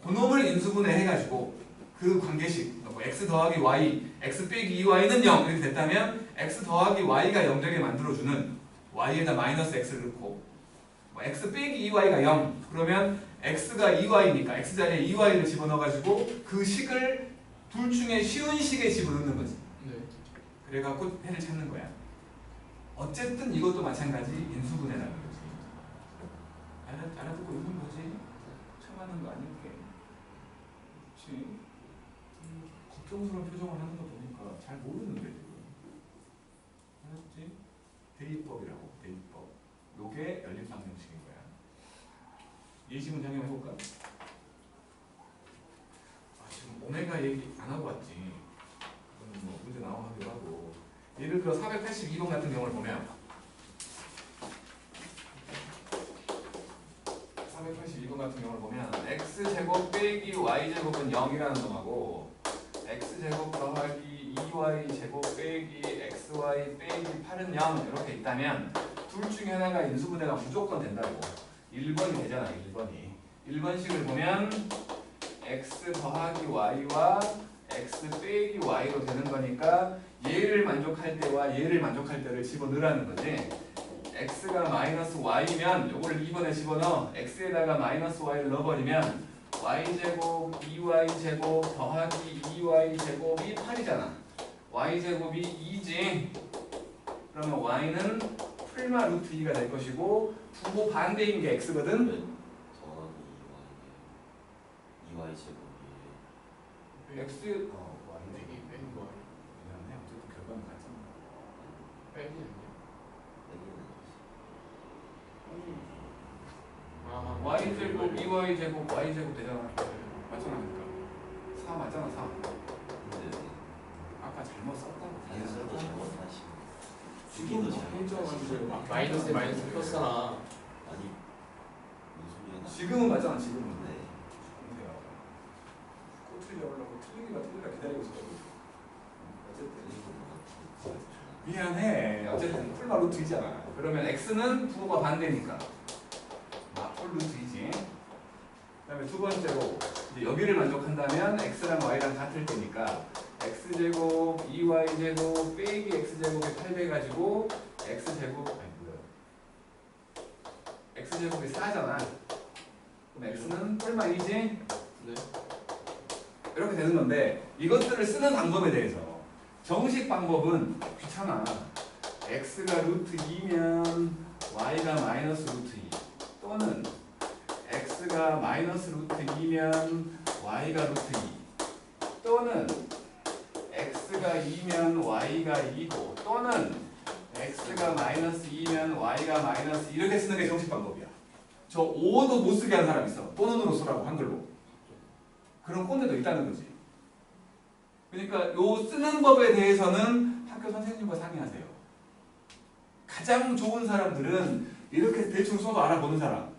Speaker 1: 그놈을 인수분해 해가지고 그 관계식 뭐 x 더하기 y, x 빼기 2y는 0 이렇게 됐다면 x 더하기 y가 0 되게 만들어주는 y에다 마이너스 x를 넣고 뭐 x 빼기 2y가 0 그러면 x가 2y니까 x 자리에 2y를 집어넣어가지고 그 식을 둘 중에 쉬운 식에 집어넣는 거지.
Speaker 3: 네.
Speaker 1: 그래갖고 해를 찾는 거야. 어쨌든 이것도 마찬가지 인수분해라는 거지. 알아듣고 있는 거지. 처음 하는 거 아닐게. 그렇지. 걱정스러운 표정을 하는 거 보니까 잘 모르는데 지금. 알았지? 대입법이라고. 대입법. 요게 연립방정식인 거야. 예시문제 한번 해볼까? 지금 오메가 얘기 안 하고 왔지. 뭐 문제 나오기도 하고. 예를 들어 482번 같은 경우를 보면 482번 같은 경우를 보면 x제곱 빼기 y제곱은 0이라는 놈하고 x제곱 더하기 2y제곱 빼기 xy 빼기 8은 0 이렇게 있다면 둘 중에 하나가 인수분해가 무조건 된다고. 1번이 되잖아. 1번식을 보면 x 더하기 y와 x 빼기 y로 되는 거니까 얘를 만족할 때와 얘를 만족할 때를 집어넣으라는 거지. x가 마이너스 y면 요거를 2번에 집어넣어. x에다가 마이너스 y를 넣어버리면 y제곱 2y제곱 더하기 2y제곱이 8이잖아. y제곱이 2지. 그러면 y는 풀마 루트 2가 될 것이고 부호 반대인 게 x거든.
Speaker 2: 더하기 2y 제곱이
Speaker 1: x
Speaker 3: 빼기 빼는 거 아니야?
Speaker 1: 미안해. 어쨌든 결과는 같잖아.
Speaker 3: 빼기 아니야?
Speaker 2: 빼기는
Speaker 1: y제곱 2y제곱 y제곱 되잖아. 맞잖아. 그러니까 4 맞잖아. 4.
Speaker 2: 근데
Speaker 1: 아까 잘못 썼다.
Speaker 2: 단수도 잘못하시고
Speaker 1: 지금
Speaker 2: 주기도
Speaker 1: 혼자가지고
Speaker 2: 잘못하시고
Speaker 3: 마이너스 마이너스 플러스잖아.
Speaker 2: 아니 무슨 소리야 나
Speaker 1: 지금은 맞잖아. 지금은.
Speaker 2: 네.
Speaker 1: 꼬투리 잡으려고 틀리기가 기다리고 있었거든. 어쨌든 미안해. 어쨌든 풀마 루트 2잖아. 그러면 x는 부호가 반대니까 풀 루트 2지. 그다음에 두 번째로 이제 여기를 만족한다면 x랑 y랑 같을 테니까 x제곱 2y제곱 빼기 x제곱이 8배 가지고 x제곱 아니 뭐야 x제곱이 4잖아. 그럼 x는 뿔마 2지?
Speaker 3: 네.
Speaker 1: 이렇게 되는 건데 이것들을 쓰는 방법에 대해서 정식 방법은 귀찮아. x가 루트 2면 y가 마이너스 루트 2 또는 x가 마이너스 루트 2면 y가 루트 2 또는 x가 2면 y가 2고 또는 x가 마이너스 2면 y가 마이너스 이렇게 쓰는 게 정식 방법이야. 저 5도 못 쓰게 하는 사람 있어. 또는으로 쓰라고 한글로. 그런 꼰대도 있다는 거지. 그러니까 요 쓰는 법에 대해서는 학교 선생님과 상의하세요. 가장 좋은 사람들은 이렇게 대충 써도 알아보는 사람.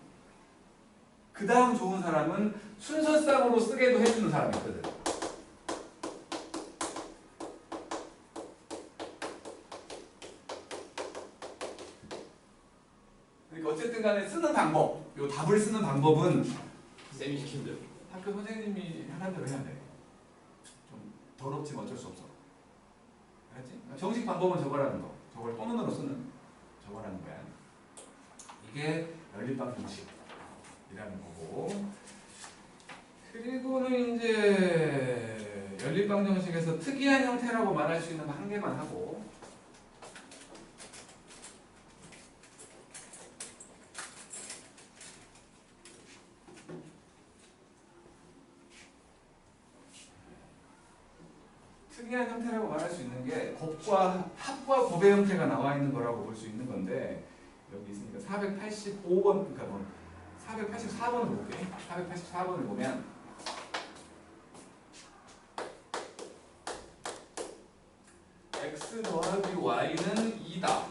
Speaker 1: 그 다음 좋은 사람은 순서상으로 쓰게도 해주는 사람이 있거든. 그러니까 어쨌든 간에 쓰는 방법, 요 답을 쓰는 방법은
Speaker 3: 쌤이 시킨대요.
Speaker 1: 학교 선생님이 하는 대로 해야 돼. 좀 더럽지만 어쩔 수 없어. 알았지? 정식 방법은 저거라는 거. 저걸 또는으로 쓰는 저거라는 거야. 이게 연립방정식이라는 거고. 그리고는 이제 연립방정식에서 특이한 형태라고 말할 수 있는 거 한 개만 하고. 특이한 형태라고 말할 수 있는 게 곱과 합과 곱의 형태가 나와 있는 거라고 볼 수 있는 건데 여기 있으니까 485번 그러니까 뭐 484번을 볼게. 484번을 보면 x 더하기 y는 2다.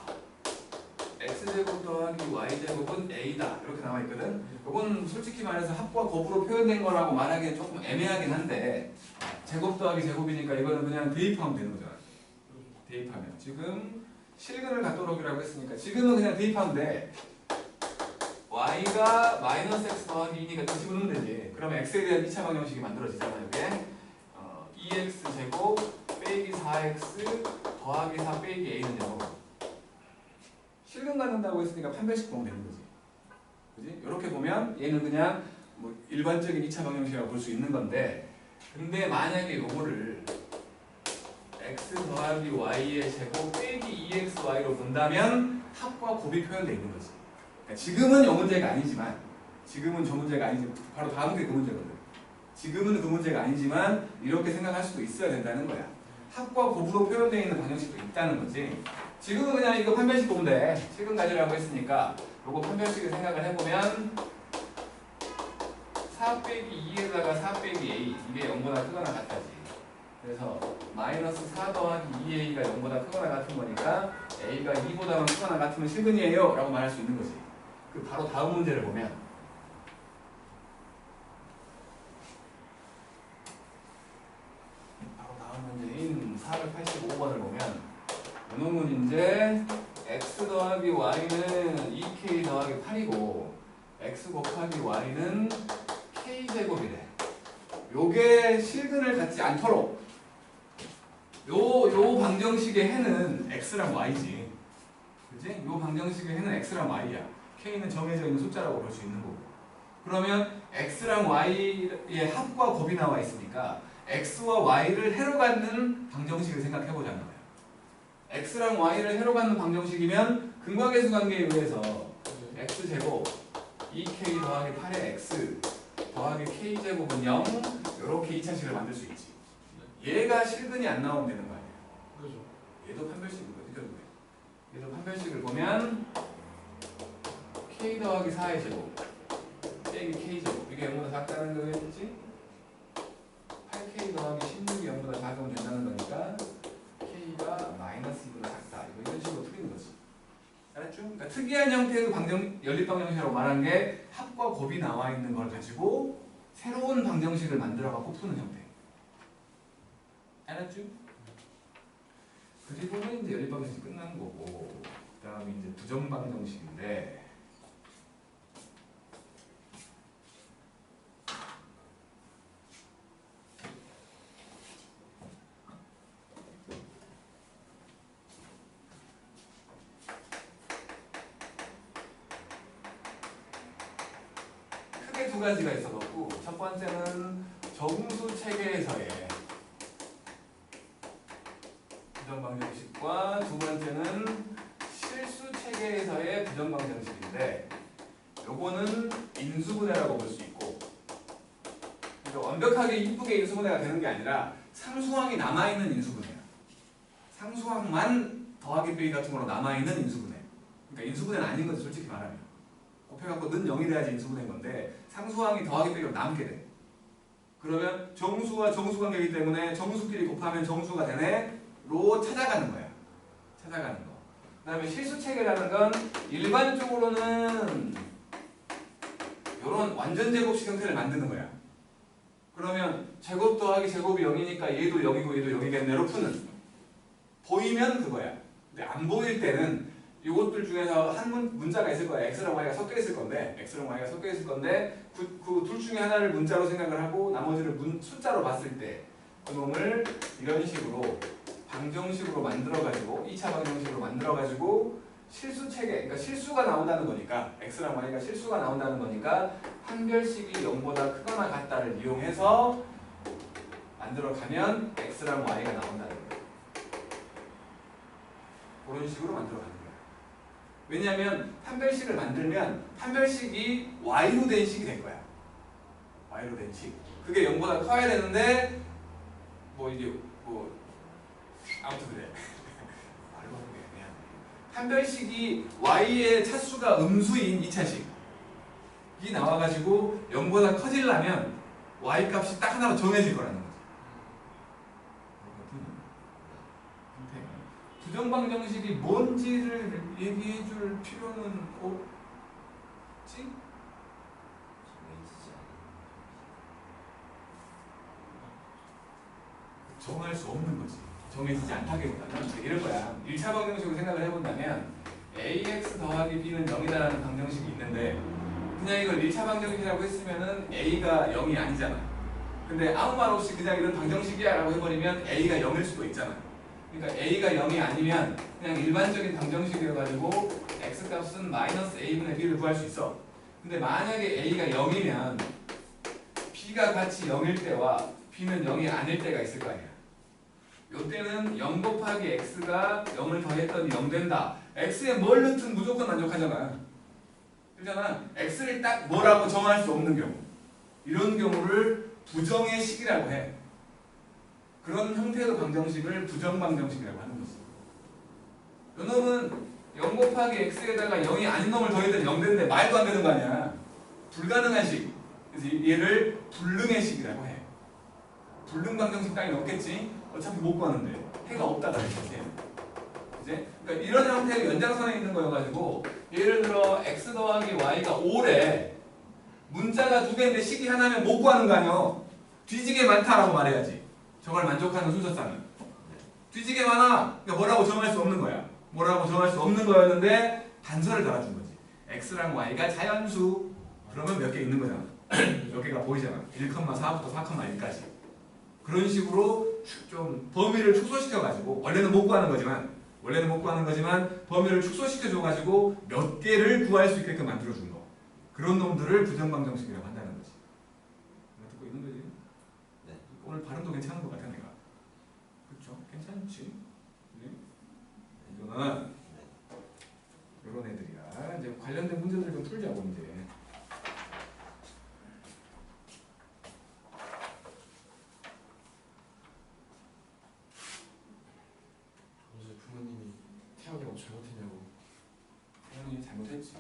Speaker 1: x제곱 더하기 y제곱은 a다. 이렇게 나와 있거든. 이건 솔직히 말해서 합과 곱으로 표현된 거라고 말하기엔 조금 애매하긴 한데 제곱 더하기 제곱이니까 이거는 그냥 대입하면 되는 거잖아. 대입하면 지금 실근을 갖도록이라고 했으니까 지금은 그냥 대입하면 돼. y가 마이너스 x 더하기 2니까 또 집어넣으면 되지. 그러면 x에 대한 2차 방정식이 만들어지잖아요. 이게 2x 제곱 빼기 4x 더하기 4 빼기 a는요. 실근 갖는다고 했으니까 판별식 보면 되는 거지. 그지? 이렇게 보면 얘는 그냥 뭐 일반적인 2차 방정식이라고 볼 수 있는 건데, 근데 만약에 요거를 x 더하기 y의 제곱 빼기 2xy로 본다면 합과 곱이 표현되어 있는 거지. 그러니까 지금은 이 문제가 아니지만, 지금은 저 문제가 아니지만, 바로 다음 게 그 문제거든. 지금은 그 문제가 아니지만 이렇게 생각할 수도 있어야 된다는 거야. 합과 곱으로 표현되어 있는 방정식도 있다는 거지. 지금은 그냥 이거 판별식 보면 돼. 실근 가지라고 했으니까 요거 판별식을 생각을 해보면 4 빼기 2에다가 4 빼기 a, 이게 0보다 크거나 같다지. 그래서 마이너스 4 더하기 2a가 0보다 크거나 같은 거니까 a가 2보다만 크거나 같으면 실근이에요 라고 말할 수 있는 거지. 그 바로 다음 문제를 보면 문제인 485번을 보면 이놈은 이제 x 더하기 y는 2k 더하기 8이고 x 곱하기 y는 k제곱이래. 요게 실근을 갖지 않도록 요 방정식의 해는 x랑 y지. 그치? 요 방정식의 해는 x랑 y야. k는 정해져 있는 숫자라고 볼 수 있는 거고. 그러면 x랑 y의 합과 곱이 나와 있으니까 x와 y를 해로 갖는 방정식을 생각해 보자는 거예요. x랑 y를 해로 갖는 방정식이면 근과계수 관계에 의해서 x제곱 2k 더하기 8의 x 더하기 k제곱은 0 이렇게 2차식을 만들 수 있지. 얘가 실근이 안 나오면 되는 거 아니에요.
Speaker 3: 그죠.
Speaker 1: 얘도 판별식인 거지, 결국에. 얘도 판별식을 보면 k 더하기 4의 제곱 빼기 k제곱 이게 0보다 작다는 거겠지? 8k 더하기 16이 0보다 작으면 된다는 거니까 k가 마이너스 2보다 작다. 이거 이런 식으로 풀리는 거지. 알았죠? 그러니까 특이한 형태의 연립방정식이라고 말한 게 합과 곱이 나와 있는 걸 가지고 새로운 방정식을 만들어 갖고 푸는 형태. 알았죠? 그리고는 이제 연립방정식이 끝나는 거고, 그 다음에 이제 부정방정식인데, 크게 두 가지가 있어갖고, 첫 번째는 정수 체계에서의 부정방정식과 두 번째는 실수 체계에서의 부정방정식인데, 요거는 인수분해라고 볼 수 있고, 그러니까 완벽하게 이쁘게 인수분해가 되는 게 아니라 상수항이 남아있는 인수분해야. 상수항만 더하기 빼기 같은 걸로 남아있는 인수분해. 그러니까 인수분해는 아닌 거지, 솔직히 말하면. 곱해갖고 는 0이 돼야지 인수분해인 건데 상수항이 더하기 빼기로 남게 돼. 그러면 정수와 정수 관계이기 때문에 정수끼리 곱하면 정수가 되네로 찾아가는 거야. 찾아가는 거. 그 다음에 실수체계라는 건 일반적으로는 이런 완전 제곱식 형태를 만드는 거야. 그러면 제곱 더하기 제곱이 0이니까 얘도 0이고 얘도 0이겠네로 푸는. 보이면 그거야. 근데 안 보일 때는 이것들 중에서 한 문자가 있을 거야. x랑 y가 섞여 있을 건데, x랑 y가 섞여 있을 건데, 그 둘 중에 하나를 문자로 생각을 하고 나머지를 숫자로 봤을 때 그놈을 이런 식으로 방정식으로 만들어가지고 2차 방정식으로 만들어가지고 실수 체계, 그러니까 실수가 나온다는 거니까 x랑 y가 실수가 나온다는 거니까 판별식이 0보다 크거나 같다를 이용해서 만들어가면 x랑 y가 나온다는 거예요. 그런 식으로 만들어가는 거예요. 왜냐하면 판별식을 만들면 판별식이 y로 된 식이 될 거야. y로 된 식. 그게 0보다 커야 되는데 뭐 이게 뭐 아무튼 그래. 말로 하는 게 그냥 판별식이 y의 차수가 음수인 2차식이 나와가지고 0보다 커지려면 y 값이 딱 하나로 정해질 거라는 거지. 부정방정식이 뭔지를 얘기해줄 필요는 없지? 정할 수 없는 거지. 정해지지 않다기보다는 이럴 거야. 1차 방정식으로 생각을 해본다면 ax 더하기 b는 0이다라는 방정식이 있는데 그냥 이걸 1차 방정식이라고 했으면은 a가 0이 아니잖아. 근데 아무 말 없이 그냥 이런 방정식이야 라고 해버리면 a가 0일 수도 있잖아. 그러니까 a가 0이 아니면 그냥 일반적인 방정식이어가지고 x값은 마이너스 a분의 b를 구할 수 있어. 근데 만약에 a가 0이면 b가 같이 0일 때와 b는 0이 아닐 때가 있을 거 아니야. 요때는 0 곱하기 x가 0을 더했더니 0 된다. x에 뭘 넣든 무조건 만족하잖아. 그렇잖아. x를 딱 뭐라고 정할 수 없는 경우. 이런 경우를 부정의 식이라고 해. 그런 형태의 방정식을 부정방정식이라고 하는 거지. 요 놈은 0 곱하기 x에다가 0이 아닌 놈을 더했더니 0 되는데 말도 안 되는 거 아니야. 불가능한 식. 그래서 얘를 불능의 식이라고 해. 불능 방정식 따위는 없겠지. 어차피 못 구하는데 해가 없다가 이제. 그러니까 이런 형태의 연장선에 있는 거여가지고 예를 들어 x 더하기 y가 5래. 문자가 두 개인데 식이 하나면 못 구하는 거 아니야. 뒤지게 많다라고 말해야지. 저걸 만족하는 순서상은. 뒤지게 많아. 그러니까 뭐라고 정할 수 없는 거야. 뭐라고 정할 수 없는 거였는데 단서를 달아준 거지. x랑 y가 자연수. 그러면 몇 개 있는 거잖아. 몇 개가 보이잖아. 1,4부터 4,1까지. 그런 식으로 좀 범위를 축소시켜가지고 원래는 못 구하는 거지만 범위를 축소시켜줘가지고 몇 개를 구할 수 있게끔 만들어준 거. 그런 놈들을 부정방정식이라고 한다는 거지. 듣고 있는 거지?
Speaker 2: 네.
Speaker 1: 오늘 발음도 괜찮은 것 같아 내가. 그렇죠? 괜찮지? 네? 이거는 이런 애들이야. 이제 관련된 문제들 좀 풀자고 이제.
Speaker 3: 어제 부모님이 태영이라고 잘못했냐고.
Speaker 1: 태영이 잘못했지.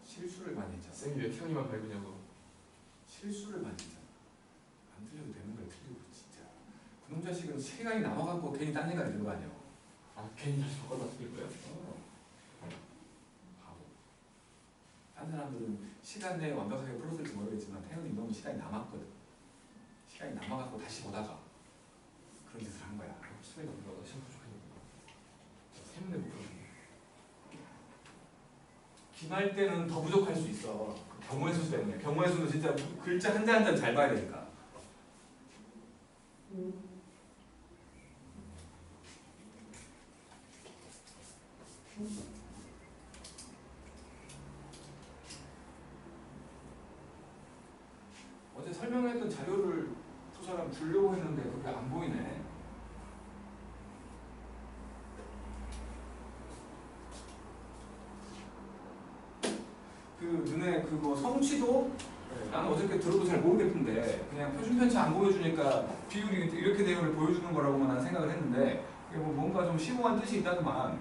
Speaker 1: 실수를 많이 했잖아.
Speaker 3: 쌤이 왜 태영이만 밟으냐고.
Speaker 1: 실수를 많이 했잖아. 안 틀려도 되는 걸 틀리고 진짜. 그놈 자식은 시간이 남아갖고 괜히 딴 생각이 드는 거 아니야.
Speaker 3: 아 괜히 다시 바꿔다 틀릴 거야?
Speaker 1: 바보. 딴 사람들은 시간 내에 완벽하게 풀었을지 모르겠지만 태연이 너무 시간이 남았거든. 시간이 남아갖고 다시 보다가 그런 짓을 한 거야.
Speaker 3: 수혜가 없나? 시험 부족하니까. 샘내 못 가네.
Speaker 1: 기말 때는 더 부족할 수 있어. 그 경우의 수 때문에. 경우의 수는 진짜 글자 한자 한자 잘 봐야 되니까. 어제 설명했던 자료를 두 사람 주려고 했는데 그게 안 보이네. 그 눈에 그 뭐 성취도 나는 어저께 들어도 잘 모르겠던데 그냥 표준 편차 안 보여주니까 비율이 이렇게 되어를 보여주는 거라고만 난 생각을 했는데 그게 뭐 뭔가 좀 심오한 뜻이 있다더만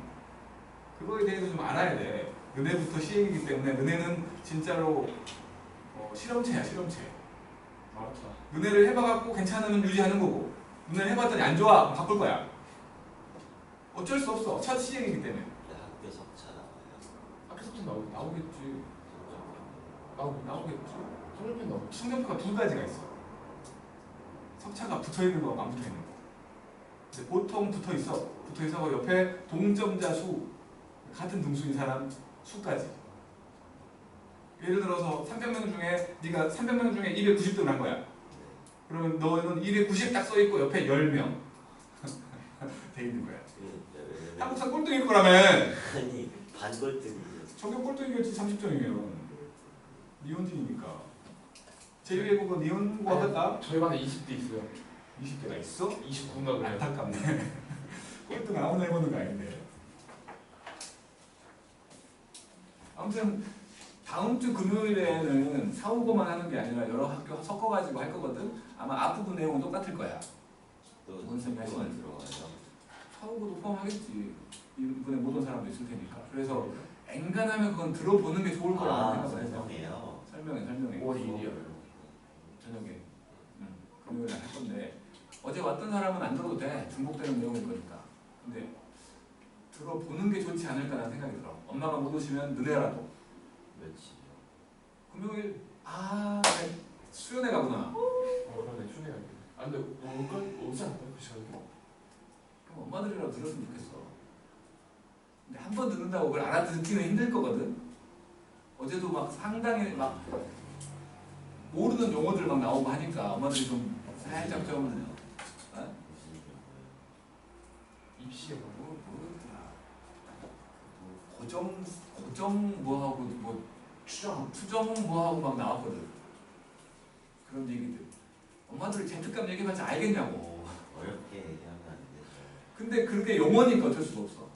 Speaker 1: 그거에 대해서 좀 알아야 돼. 은혜부터 시행이기 때문에 은혜는 진짜로 실험체야 실험체.
Speaker 3: 알았다.
Speaker 1: 은혜를 해봐갖고 괜찮으면 유지하는 거고 은혜를 해봤더니 안 좋아 바꿀 거야. 어쩔 수 없어. 첫 시행이기 때문에.
Speaker 2: 학교 석차 나와요.
Speaker 3: 학교부터 나오겠지. 나오겠지. 성적편 나오겠지.
Speaker 1: 성적표가 두 가지가 있어. 석차가 붙어있는 거하고 안 붙어있는 거. 근데 보통 붙어있어 옆에 동점자 수 같은 등수인 사람 수까지. 예를 들어서 300명 중에 네가 300명 중에 290등을 한 거야. 그러면 너는 290 딱 써있고 옆에 10명 돼 있는 거야. 한국사 꼴등일 거라면
Speaker 2: 아니 반골등이
Speaker 1: 전교 꼴등이겠지 30점이면 니혼진이니까. 제1외국어 니혼고 하겠다?
Speaker 3: 저희 반에 20대 있어요.
Speaker 1: 20개가 있어?
Speaker 3: 29인가 그래요.
Speaker 1: 안타깝네. 꼴등 아무나 해보는 거 아닌데. 아무튼 다음 주 금요일에는 사후고만 하는 게 아니라 여러 학교 섞어가지고 할 거거든. 아마 앞부분 내용은 똑같을 거야.
Speaker 2: 또
Speaker 1: 뭔
Speaker 2: 학교만
Speaker 1: 소리
Speaker 2: 들어가요.
Speaker 1: 사후고도 포함하겠지. 이번에 못 온 사람도 있을 테니까. 그래서 엔간하면 그건 들어보는 게 좋을 거라고 생각을 해서.
Speaker 2: 설명해요.
Speaker 1: 설명해.
Speaker 3: 5월 2일이요.
Speaker 1: 저녁에 금요일에 할 건데 어제 왔던 사람은 안 들어도 돼. 중복되는 내용일 거니까. 근데 들어보는 게 좋지 않을까라는 생각이 들어. 엄마가 못 오시면 늦어라도
Speaker 2: 며칠이요?
Speaker 1: 금요일 수련회 가구나.
Speaker 3: 그러네. 춘혜가. 아 근데 오지 않을까요? 그 시간에?
Speaker 1: 그런다고 그걸 알아듣기는 힘들 거거든. 어제도 막 상당히 막 모르는 용어들 막 나오고 하니까 엄마들이 좀 살짝 좀 어?
Speaker 3: 입시에 뭐
Speaker 1: 모르겠다. 고정 뭐하고 뭐 추정 뭐하고 막 나왔거든. 그런 얘기들. 엄마들 제특감 얘기해봤자 알겠냐고.
Speaker 2: 어렵게 얘기하면 안 되죠.
Speaker 1: 근데 그게 용어니까 어쩔 수가 없어.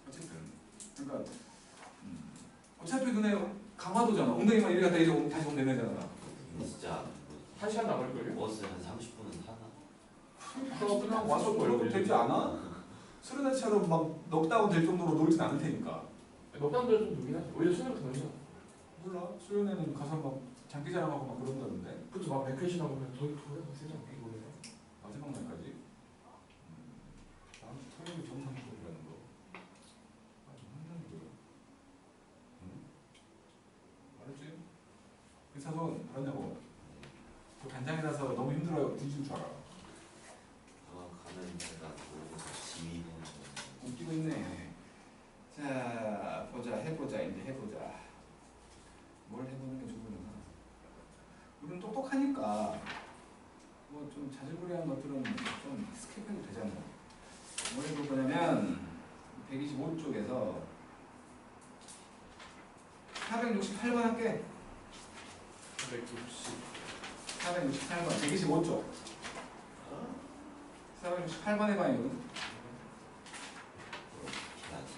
Speaker 1: 어쨌든 그러니까 어차피 눈에 강화도잖아. 엉덩이만 이리 갔다 이제 다시 오면 되는 거잖아.
Speaker 2: 근데 진짜
Speaker 3: 한 시간 남을걸요?
Speaker 2: 버스 한 30분은 타나?
Speaker 1: 그냥 와서 놀려도 되지 않아? 수련회처럼 막 넉다운 될 정도로 놀진 않을 테니까.
Speaker 3: 녹담들 좀 놀긴 하지. 오히려 수능부터 놀잖아.
Speaker 1: 몰라. 수련회는 가서 막 장기자랑하고 막 그런다던데.
Speaker 3: 그것도 막 백회시 나오면 더 세지 않게 이거예요.
Speaker 1: 마지막 날까지. 나한테 토요일 정상적이라는 거. 아주 황당해 보여. 응? 알았지? 의사선 알았냐고. 그 단장이라서 너무 힘들어요. 뒤질 줄 알아.
Speaker 2: 가면 제가 모르고 지휘하는 거.
Speaker 1: 웃기고 있네. 자, 보자. 해보자. 이제 해보자. 뭘 해보는 게 좋으려나. 우리는 똑똑하니까 뭐 좀 자질구레한 것들은 좀 스킵해도 되잖아. 뭘 해볼 거냐면 125쪽에서 468번 할게.
Speaker 3: 160.
Speaker 1: 468번 125쪽 468번 해봐요.
Speaker 2: 어떻게 하지?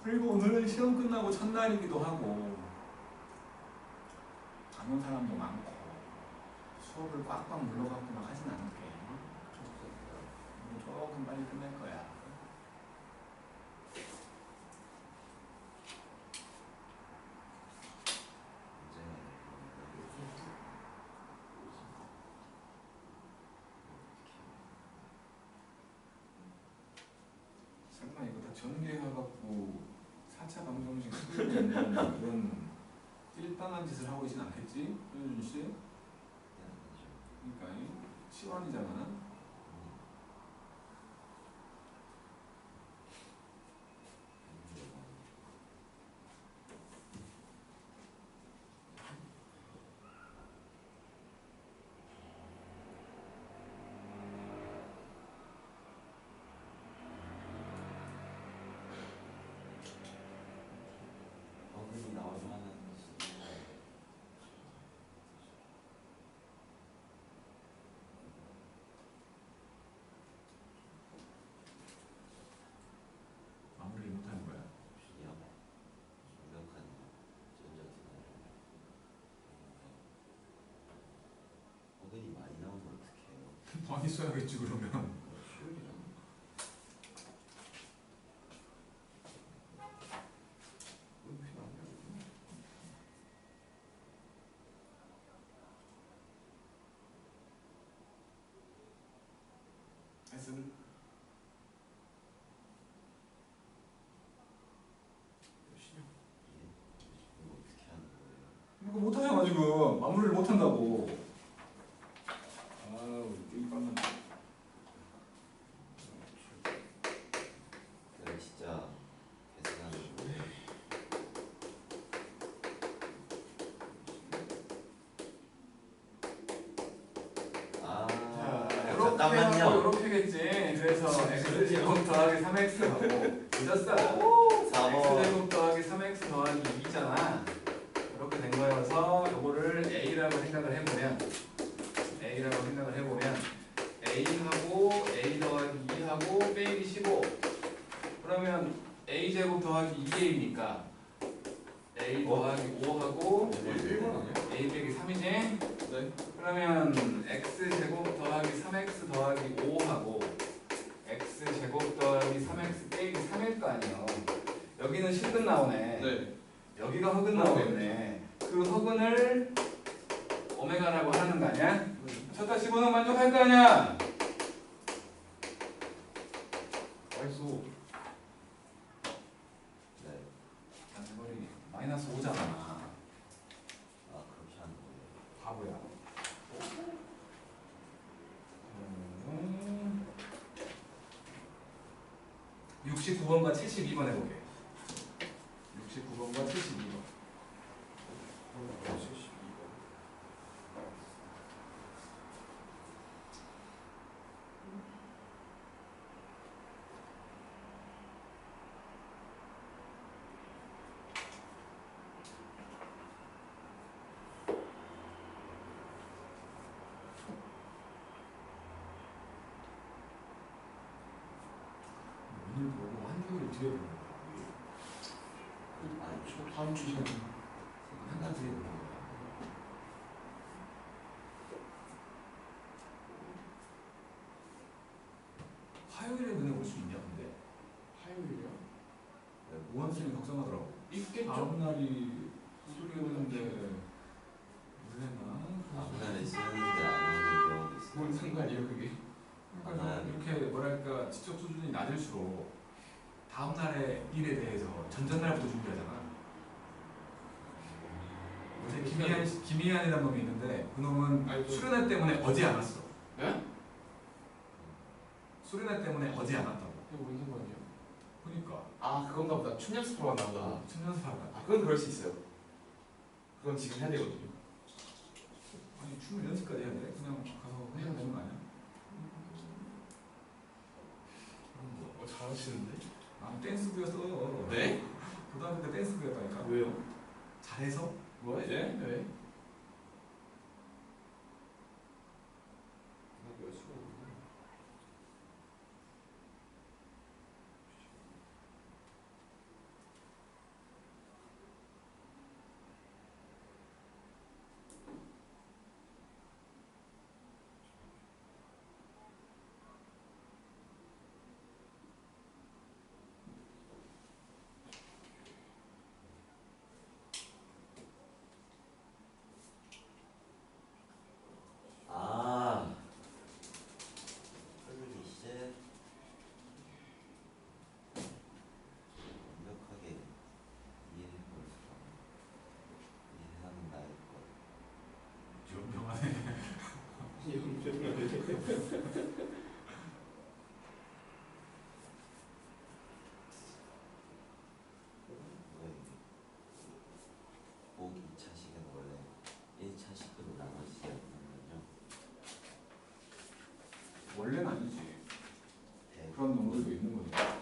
Speaker 1: 그리고 오늘은 시험 끝나고 첫날이기도 하고 안 온 사람도 많고 수업을 꽉꽉 물러갖고 막 하진 않을게. 조금 빨리 끝낼 거야. 설마 이거 다 전개해갖고 4차 방정식 수요일 그런 띨빵한 짓을 하고 있진 않겠지? 윤준 씨? 그러니까 시원이잖아.
Speaker 2: 어른이 나오면 하는
Speaker 1: 마무리를 못하는 거야.
Speaker 2: 그냥 완벽한 전자기술. 어른이 많이 나오면 어떡해요?
Speaker 1: 많이 써야겠지 그러면.
Speaker 2: 수요일이랑
Speaker 1: 했음.
Speaker 2: 이거 어떻게 하는 거예요?
Speaker 1: 이거 못하잖아 지금. 마무리를 못한다고. 아우 띨빵은.
Speaker 2: 내가 진짜 계산하는 거예요. 잠깐만요.
Speaker 1: 이렇게겠지. 그래서 x 제곱 더하기 3x 하고 늦었어.
Speaker 2: 4번.
Speaker 1: x 제곱 더하기 3x 더하기 2잖아. 이렇게 된 거여서 이거를 a라고 생각을 해보면 a하고 a 더하기 2하고 빼기 15. 그러면 a 제곱 더하기 2a니까 a 더하기 5하고
Speaker 3: 1번 아니야?
Speaker 1: a 빼기 3이지.
Speaker 3: 네.
Speaker 1: 그러면 x 제곱 더하기 3x 더하기 5하고 x 제곱 더하기 3x 빼기 3일 거 아니에요. 여기는 실근 나오네.
Speaker 3: 네.
Speaker 1: 여기가 허근 나오겠네. 그 허근을 오메가라고 하는 거 아니야? 쳤다 집어넣으면 만족할 거 아니야?
Speaker 3: 맛있어.
Speaker 2: 네.
Speaker 1: 단거리 69번과 72번 해볼게. 69번과 72번. 오늘 보고 한 교를 뒤에 보는 거야.
Speaker 2: 아니
Speaker 3: 저 다음 주 시간
Speaker 1: 한달 뒤에 보는 거야. 화요일에 눈에 올 수 있냐 근데?
Speaker 3: 화요일이요?
Speaker 1: 오한순이 걱정하더라고.
Speaker 3: 있겠죠?
Speaker 1: 다음 날이 수요일인데 몰래나?
Speaker 2: 앞날에 쓰는데 안 오는 경우도 있어요.
Speaker 3: 뭔 상관이에요 그게?
Speaker 1: 그러니까 좀 이렇게 뭐랄까 지적 수준이 낮을수록 다음 날의 일에 대해서 전전날부터 준비하잖아. 어제 김희안이라는 놈이 있는데 그 놈은
Speaker 3: 아이고.
Speaker 1: 수련회 때문에 어제 안 왔어.
Speaker 3: 네?
Speaker 1: 수련회 때문에 어제 안 왔다고.
Speaker 3: 이거 뭔 상관이에요?
Speaker 1: 그러니까
Speaker 3: 아 그건가 보다. 춤 연습하러 갔나 보다.
Speaker 1: 춘연습하러 갔다.
Speaker 3: 아 그건 그럴 수 있어요. 그건 지금 해야 되거든요.
Speaker 1: 아니 춤을 연습까지 해야 돼? 그냥 가서 해야 되는 거 아니야?
Speaker 3: 잘하시는데?
Speaker 1: 아 댄스부였어.
Speaker 3: 네?
Speaker 1: 고등학교 때 댄스부였다니까.
Speaker 3: 왜요?
Speaker 1: 잘해서?
Speaker 3: 뭐야? 네? 왜?
Speaker 2: 아 설명이 이제 완벽하게 이해해볼 수 이해하는 나의 것.
Speaker 1: 연병하네.
Speaker 2: 뭐야 이게? 꼭 2차식은 원래 1차식으로 나눠지지 않는군요.
Speaker 1: 원래는 아니지.
Speaker 2: 대
Speaker 1: 그런 놈들도 있는 거니까.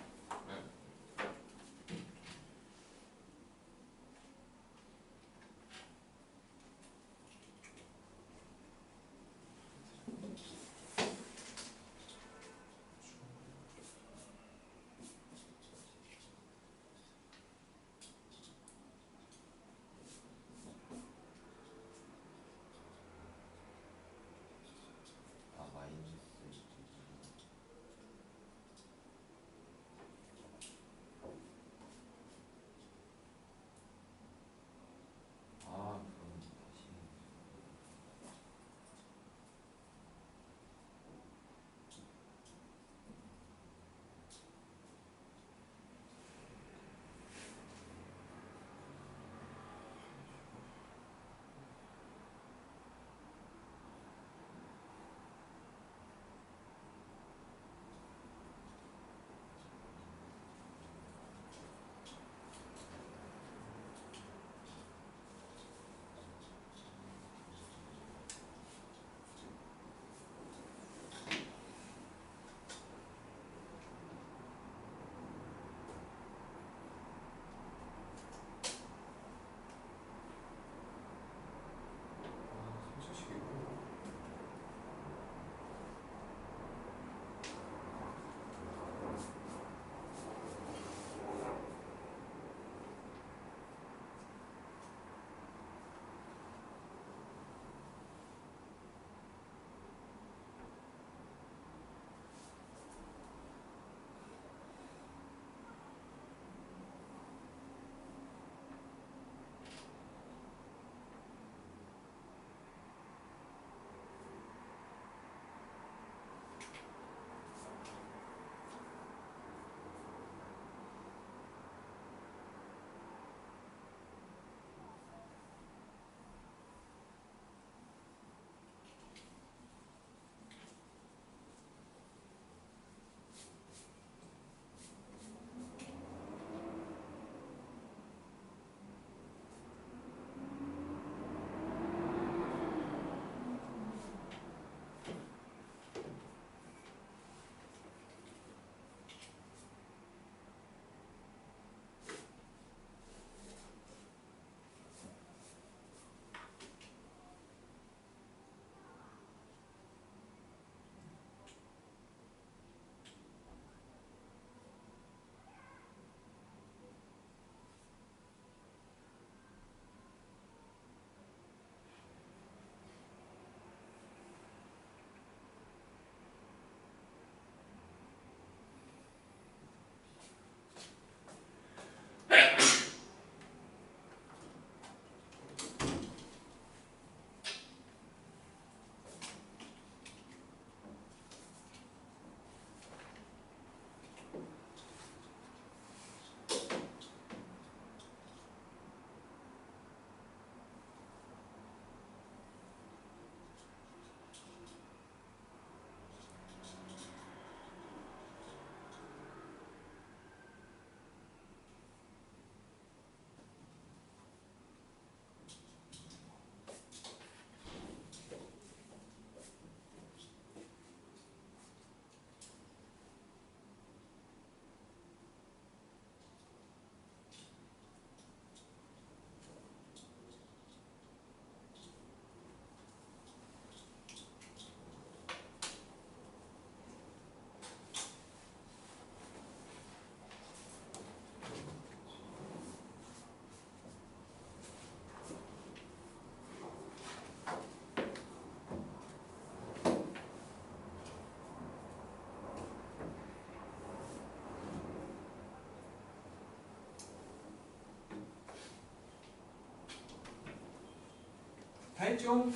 Speaker 1: 다 했죠?
Speaker 3: 네.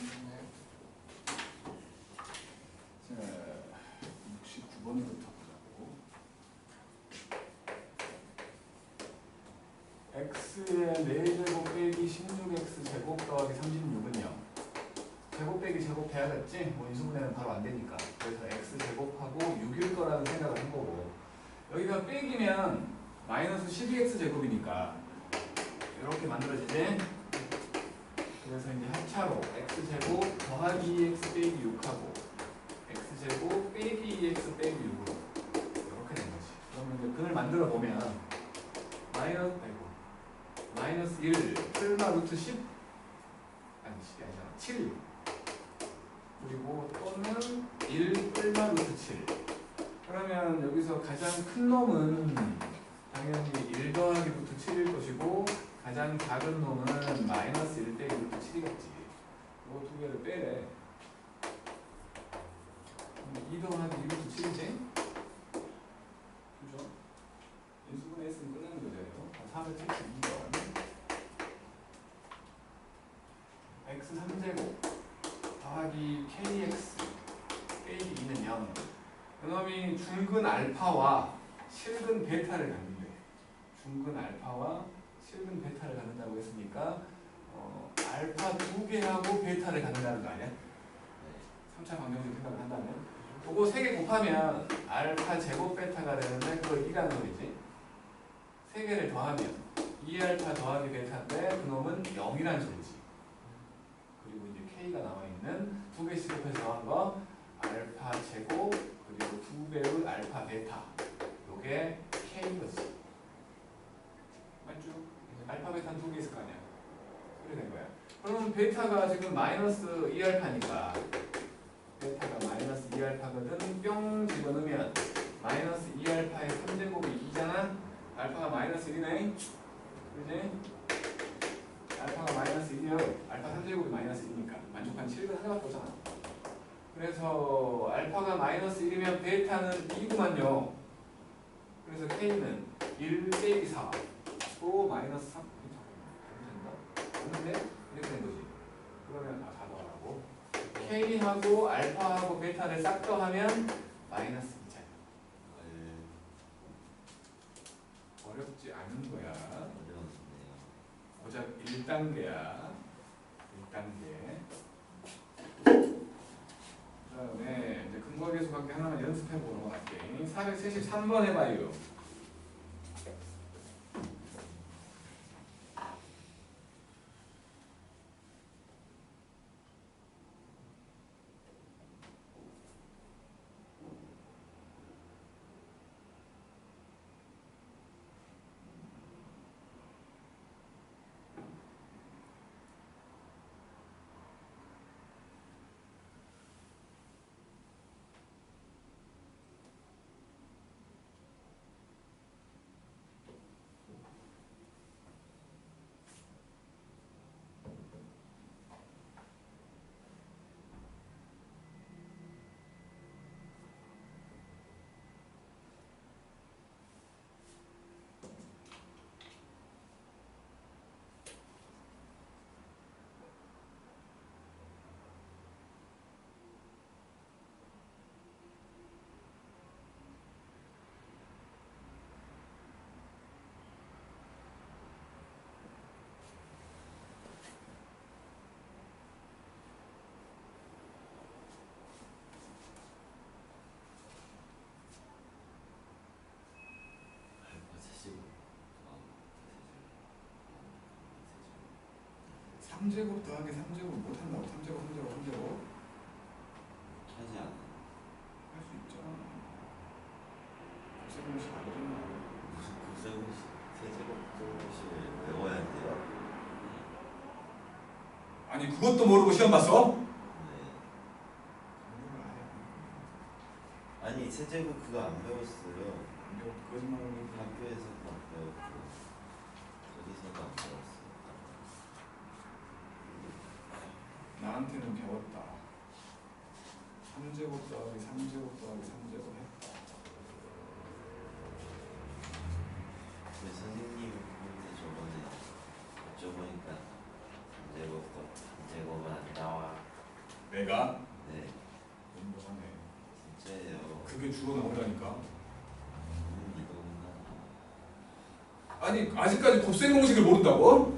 Speaker 1: 자, 69번부터 보자고. x의 4제곱 빼기 16x 제곱 더하기 36은요. 제곱 빼기 제곱 돼야겠지? 뭐 인수분해는 바로 안 되니까. 그래서 x 제곱하고 6일 거라는 생각을 한 거고. 여기가 빼기면 마이너스 12x 제곱이니까 이렇게 만들어지지? 그래서 이제 합차로 x제곱 더하기 2x 빼기 6하고 x제곱 빼기 2x 빼기 6으로 이렇게 된 거지. 그러면 이제 근을 만들어 보면 마이너스 1 플마 루트 10 아니 10이 아니잖아 7 그리고 또는 1 플마 루트 7 그러면 여기서 가장 큰 놈은 당연히 1 더하기 루트 7일 것이고 가장 작은 놈은 마이너스 1 빼기 루트 7이겠지. 이거 두 개를 빼래. 2 더하기 1 루트 7이지? 그죠? 인수분해 했으면 끝나는 거죠. 3을 72번 x 3제곱 더하기 kx 빼기 2는 0. 그놈이 중근 알파와 실근 베타를 갖는데 중근 알파와 실근 베타를 갖는다고 했으니까 알파 2개하고 베타를 갖는다는 거 아니야? 3차 방정식 생각을 한다면 그거 3개 곱하면 알파 제곱 베타가 되는데 그걸 2라는 소리지. 3개를 더하면 2알파 더하기 베타인데 그놈은 0이라는 소리지. 그리고 이제 K가 나와있는 2개씩 곱해서 더한 거 알파 제곱 그리고 2배의 알파 베타 요게 K거지. 맞죠? 알파 베타는 2개 있을 거 아니야. 그래 된 거야. 그러면 베타가 지금 마이너스 2알파니까 베타가 마이너스 2알파거든. 뿅 집어넣으면 마이너스 2알파의 3제곱이 2잖아. 알파가 마이너스 1이네. 그지? 알파가 마이너스 1이요. 알파 3제곱이 마이너스 1이니까 만족한 실근 하나밖에 없잖아. 그래서 알파가 마이너스 1이면 베타는 2구만요. 그래서 K는 1 빼기 4 또 마이너스 3 됐는데? 이렇게 된 거지. 그러면 다 더하라고 K하고 알파하고 베타를 싹 더하면 마이너스 2잖아. 어렵지 않은 거야.
Speaker 2: 어려웠네요.
Speaker 1: 고작 1단계야. 1단계. 그 다음에 이제 근거계수관계 하나만 연습해보고 넘어갈게. 473번 해봐요.
Speaker 2: 알파 세제곱.
Speaker 1: 3제곱 더하기 3제곱 못한다고. 3제곱
Speaker 2: 하지 않아.
Speaker 1: 할 수 있잖아. 곱셈공식 알잖아.
Speaker 2: 무슨 곱셈공식 세제곱공식을 외워야 돼요.
Speaker 1: 아니 그것도 모르고 시험 봤어?
Speaker 2: 네. 아니 세제곱 그거 안 배웠어요.
Speaker 1: 거짓말하는 거
Speaker 2: 학교에서도 안 배웠고 어디서도 안 배웠어요.
Speaker 1: 나한테는 배웠다. 3제곱 더하기 3제곱 더하기 3제곱 했다.
Speaker 2: 근데 선생님한테 저번에 여쭤보니까 3제곱은 안
Speaker 1: 내가
Speaker 2: 네.
Speaker 1: 인정하네.
Speaker 2: 진짜예요.
Speaker 1: 그게 주로 나온다니까.
Speaker 2: 이거구나.
Speaker 1: 아니 아직까지 곱셈 공식을 모른다고?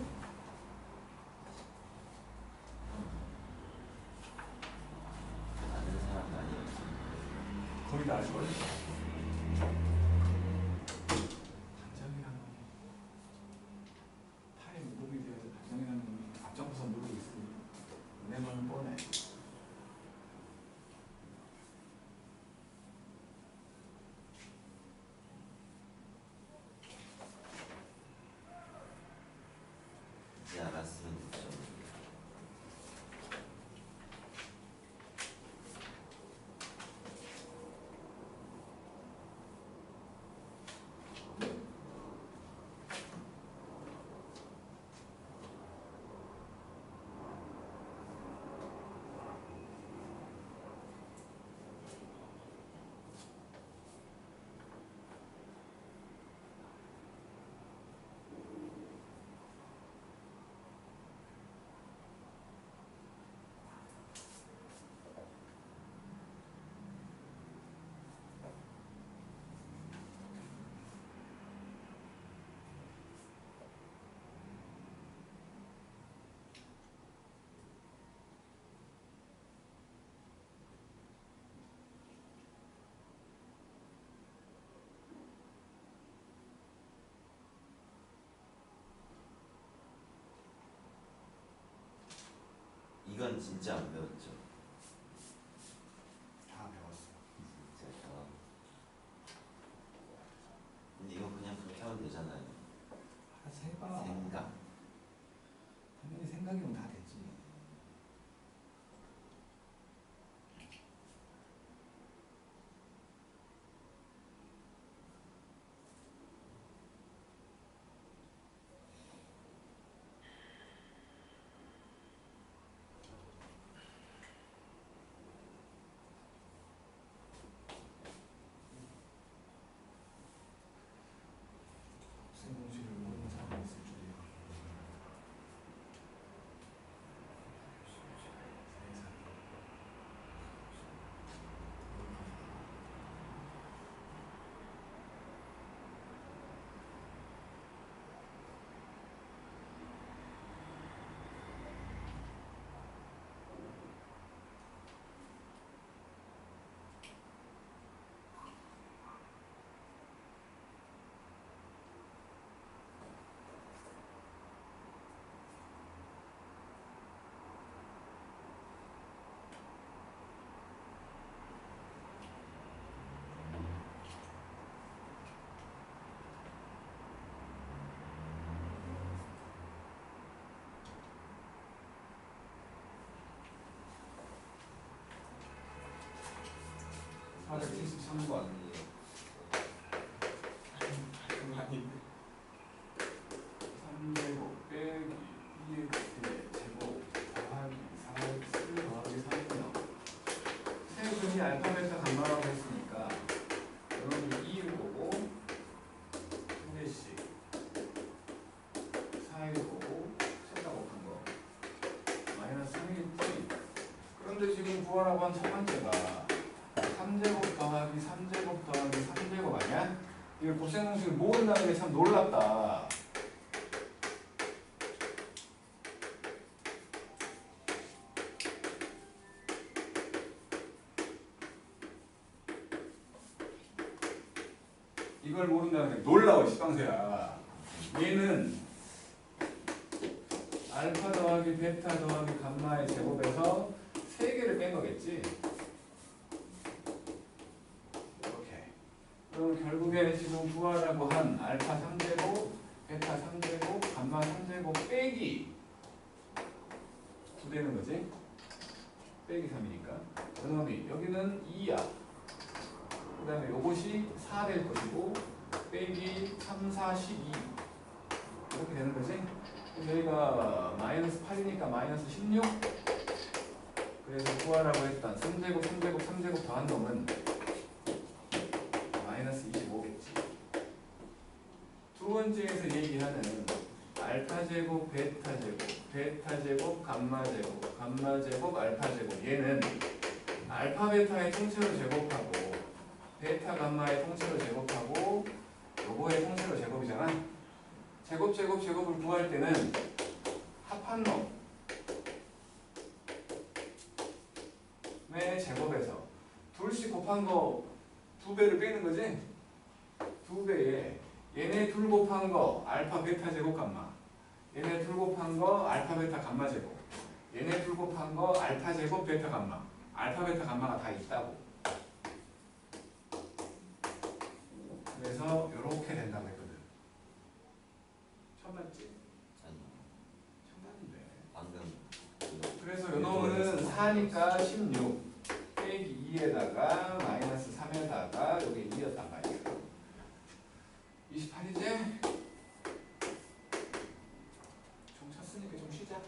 Speaker 2: 아는 사람 많이 없어.
Speaker 1: 거의 다 알걸? 반장이라는 놈이 팔에 무릎이 되어서 반장이라는 놈이 앞장서서 모르고 있으니 은행은 뻔해.
Speaker 2: 이제 알았으면 됐죠. 이건 진짜 안 배웠죠.
Speaker 1: 다 배웠어.
Speaker 2: 진짜. 근데 이거 그냥 그렇게 하면 되잖아요.
Speaker 1: 알아서 해봐.
Speaker 2: 생각.
Speaker 1: 당연히 생각이면 다 됐지. 곱셈 공식을 모르는 사람이 있을 줄이야.
Speaker 2: 아,
Speaker 1: 473거 아니에요?
Speaker 3: 그거 아닌데.
Speaker 1: 3제곱 빼기 2x의 제곱 더하기 4x 더하기 3이요. 세 근이 알파, 베타, 감마라고 했으니까 여러분이 2일 거고 한 개씩 4일 거고 셋다 곱한 거 마이너스 3이겠지. 그런데 지금 구하라고 한 첫 번째가 3제곱 더하기 3제곱 더하기 3제곱 아니야? 이걸 곱셈 공식을 모른다는 게 참 놀랍다. 이걸 모른다는 게 놀라워 시방새야. 얘는 알파 더하기 베타 더하기 감마의 제곱에서 3개를 뺀 거겠지. 이렇게. 그럼 결국에 지금 구하라고 한 알파 3제곱, 베타 3제곱, 감마 3제곱 빼기 9 되는 거지. 빼기 3이니까. 그놈이 여기는 2야. 그 다음에 요것이 4 될 것이고 빼기 3, 4, 12 이렇게 되는 거지. 그래서 여기가 마이너스 8이니까 마이너스 16. 그래서 구하라고 했던 3제곱, 3제곱, 3제곱 더한 놈은 마이너스 25겠지. 두 번째에서 얘기하는 알파 제곱, 베타 제곱 베타 제곱 감마 제곱 감마 제곱 알파 제곱 얘는 알파 베타의 통째로 제곱하고 베타 감마의 통째로 제곱하고 요거의 통째로 제곱이잖아. 제곱을 구할 때는 합한 놈의 제곱에서 둘씩 곱한 거 2배를 빼는 거지? 2배에 얘네 둘 곱한 거 알파 베타 제곱 감마, 얘네 둘 곱한 거 알파 베타 감마 제곱, 얘네 둘 곱한 거 알파 제곱 베타 감마, 알파 베타 감마가 다 있다고. 그래서 이렇게 된다고 했거든. 처음 봤지?
Speaker 2: 아니
Speaker 1: 처음 봤는데.
Speaker 2: 방금
Speaker 1: 그래서 요 놈은 4니까 16 빼기 2에다가 마이너스 3에다가 여기 2였단 말이야. 28이지? 좀 쳤으니까 좀 쉬자.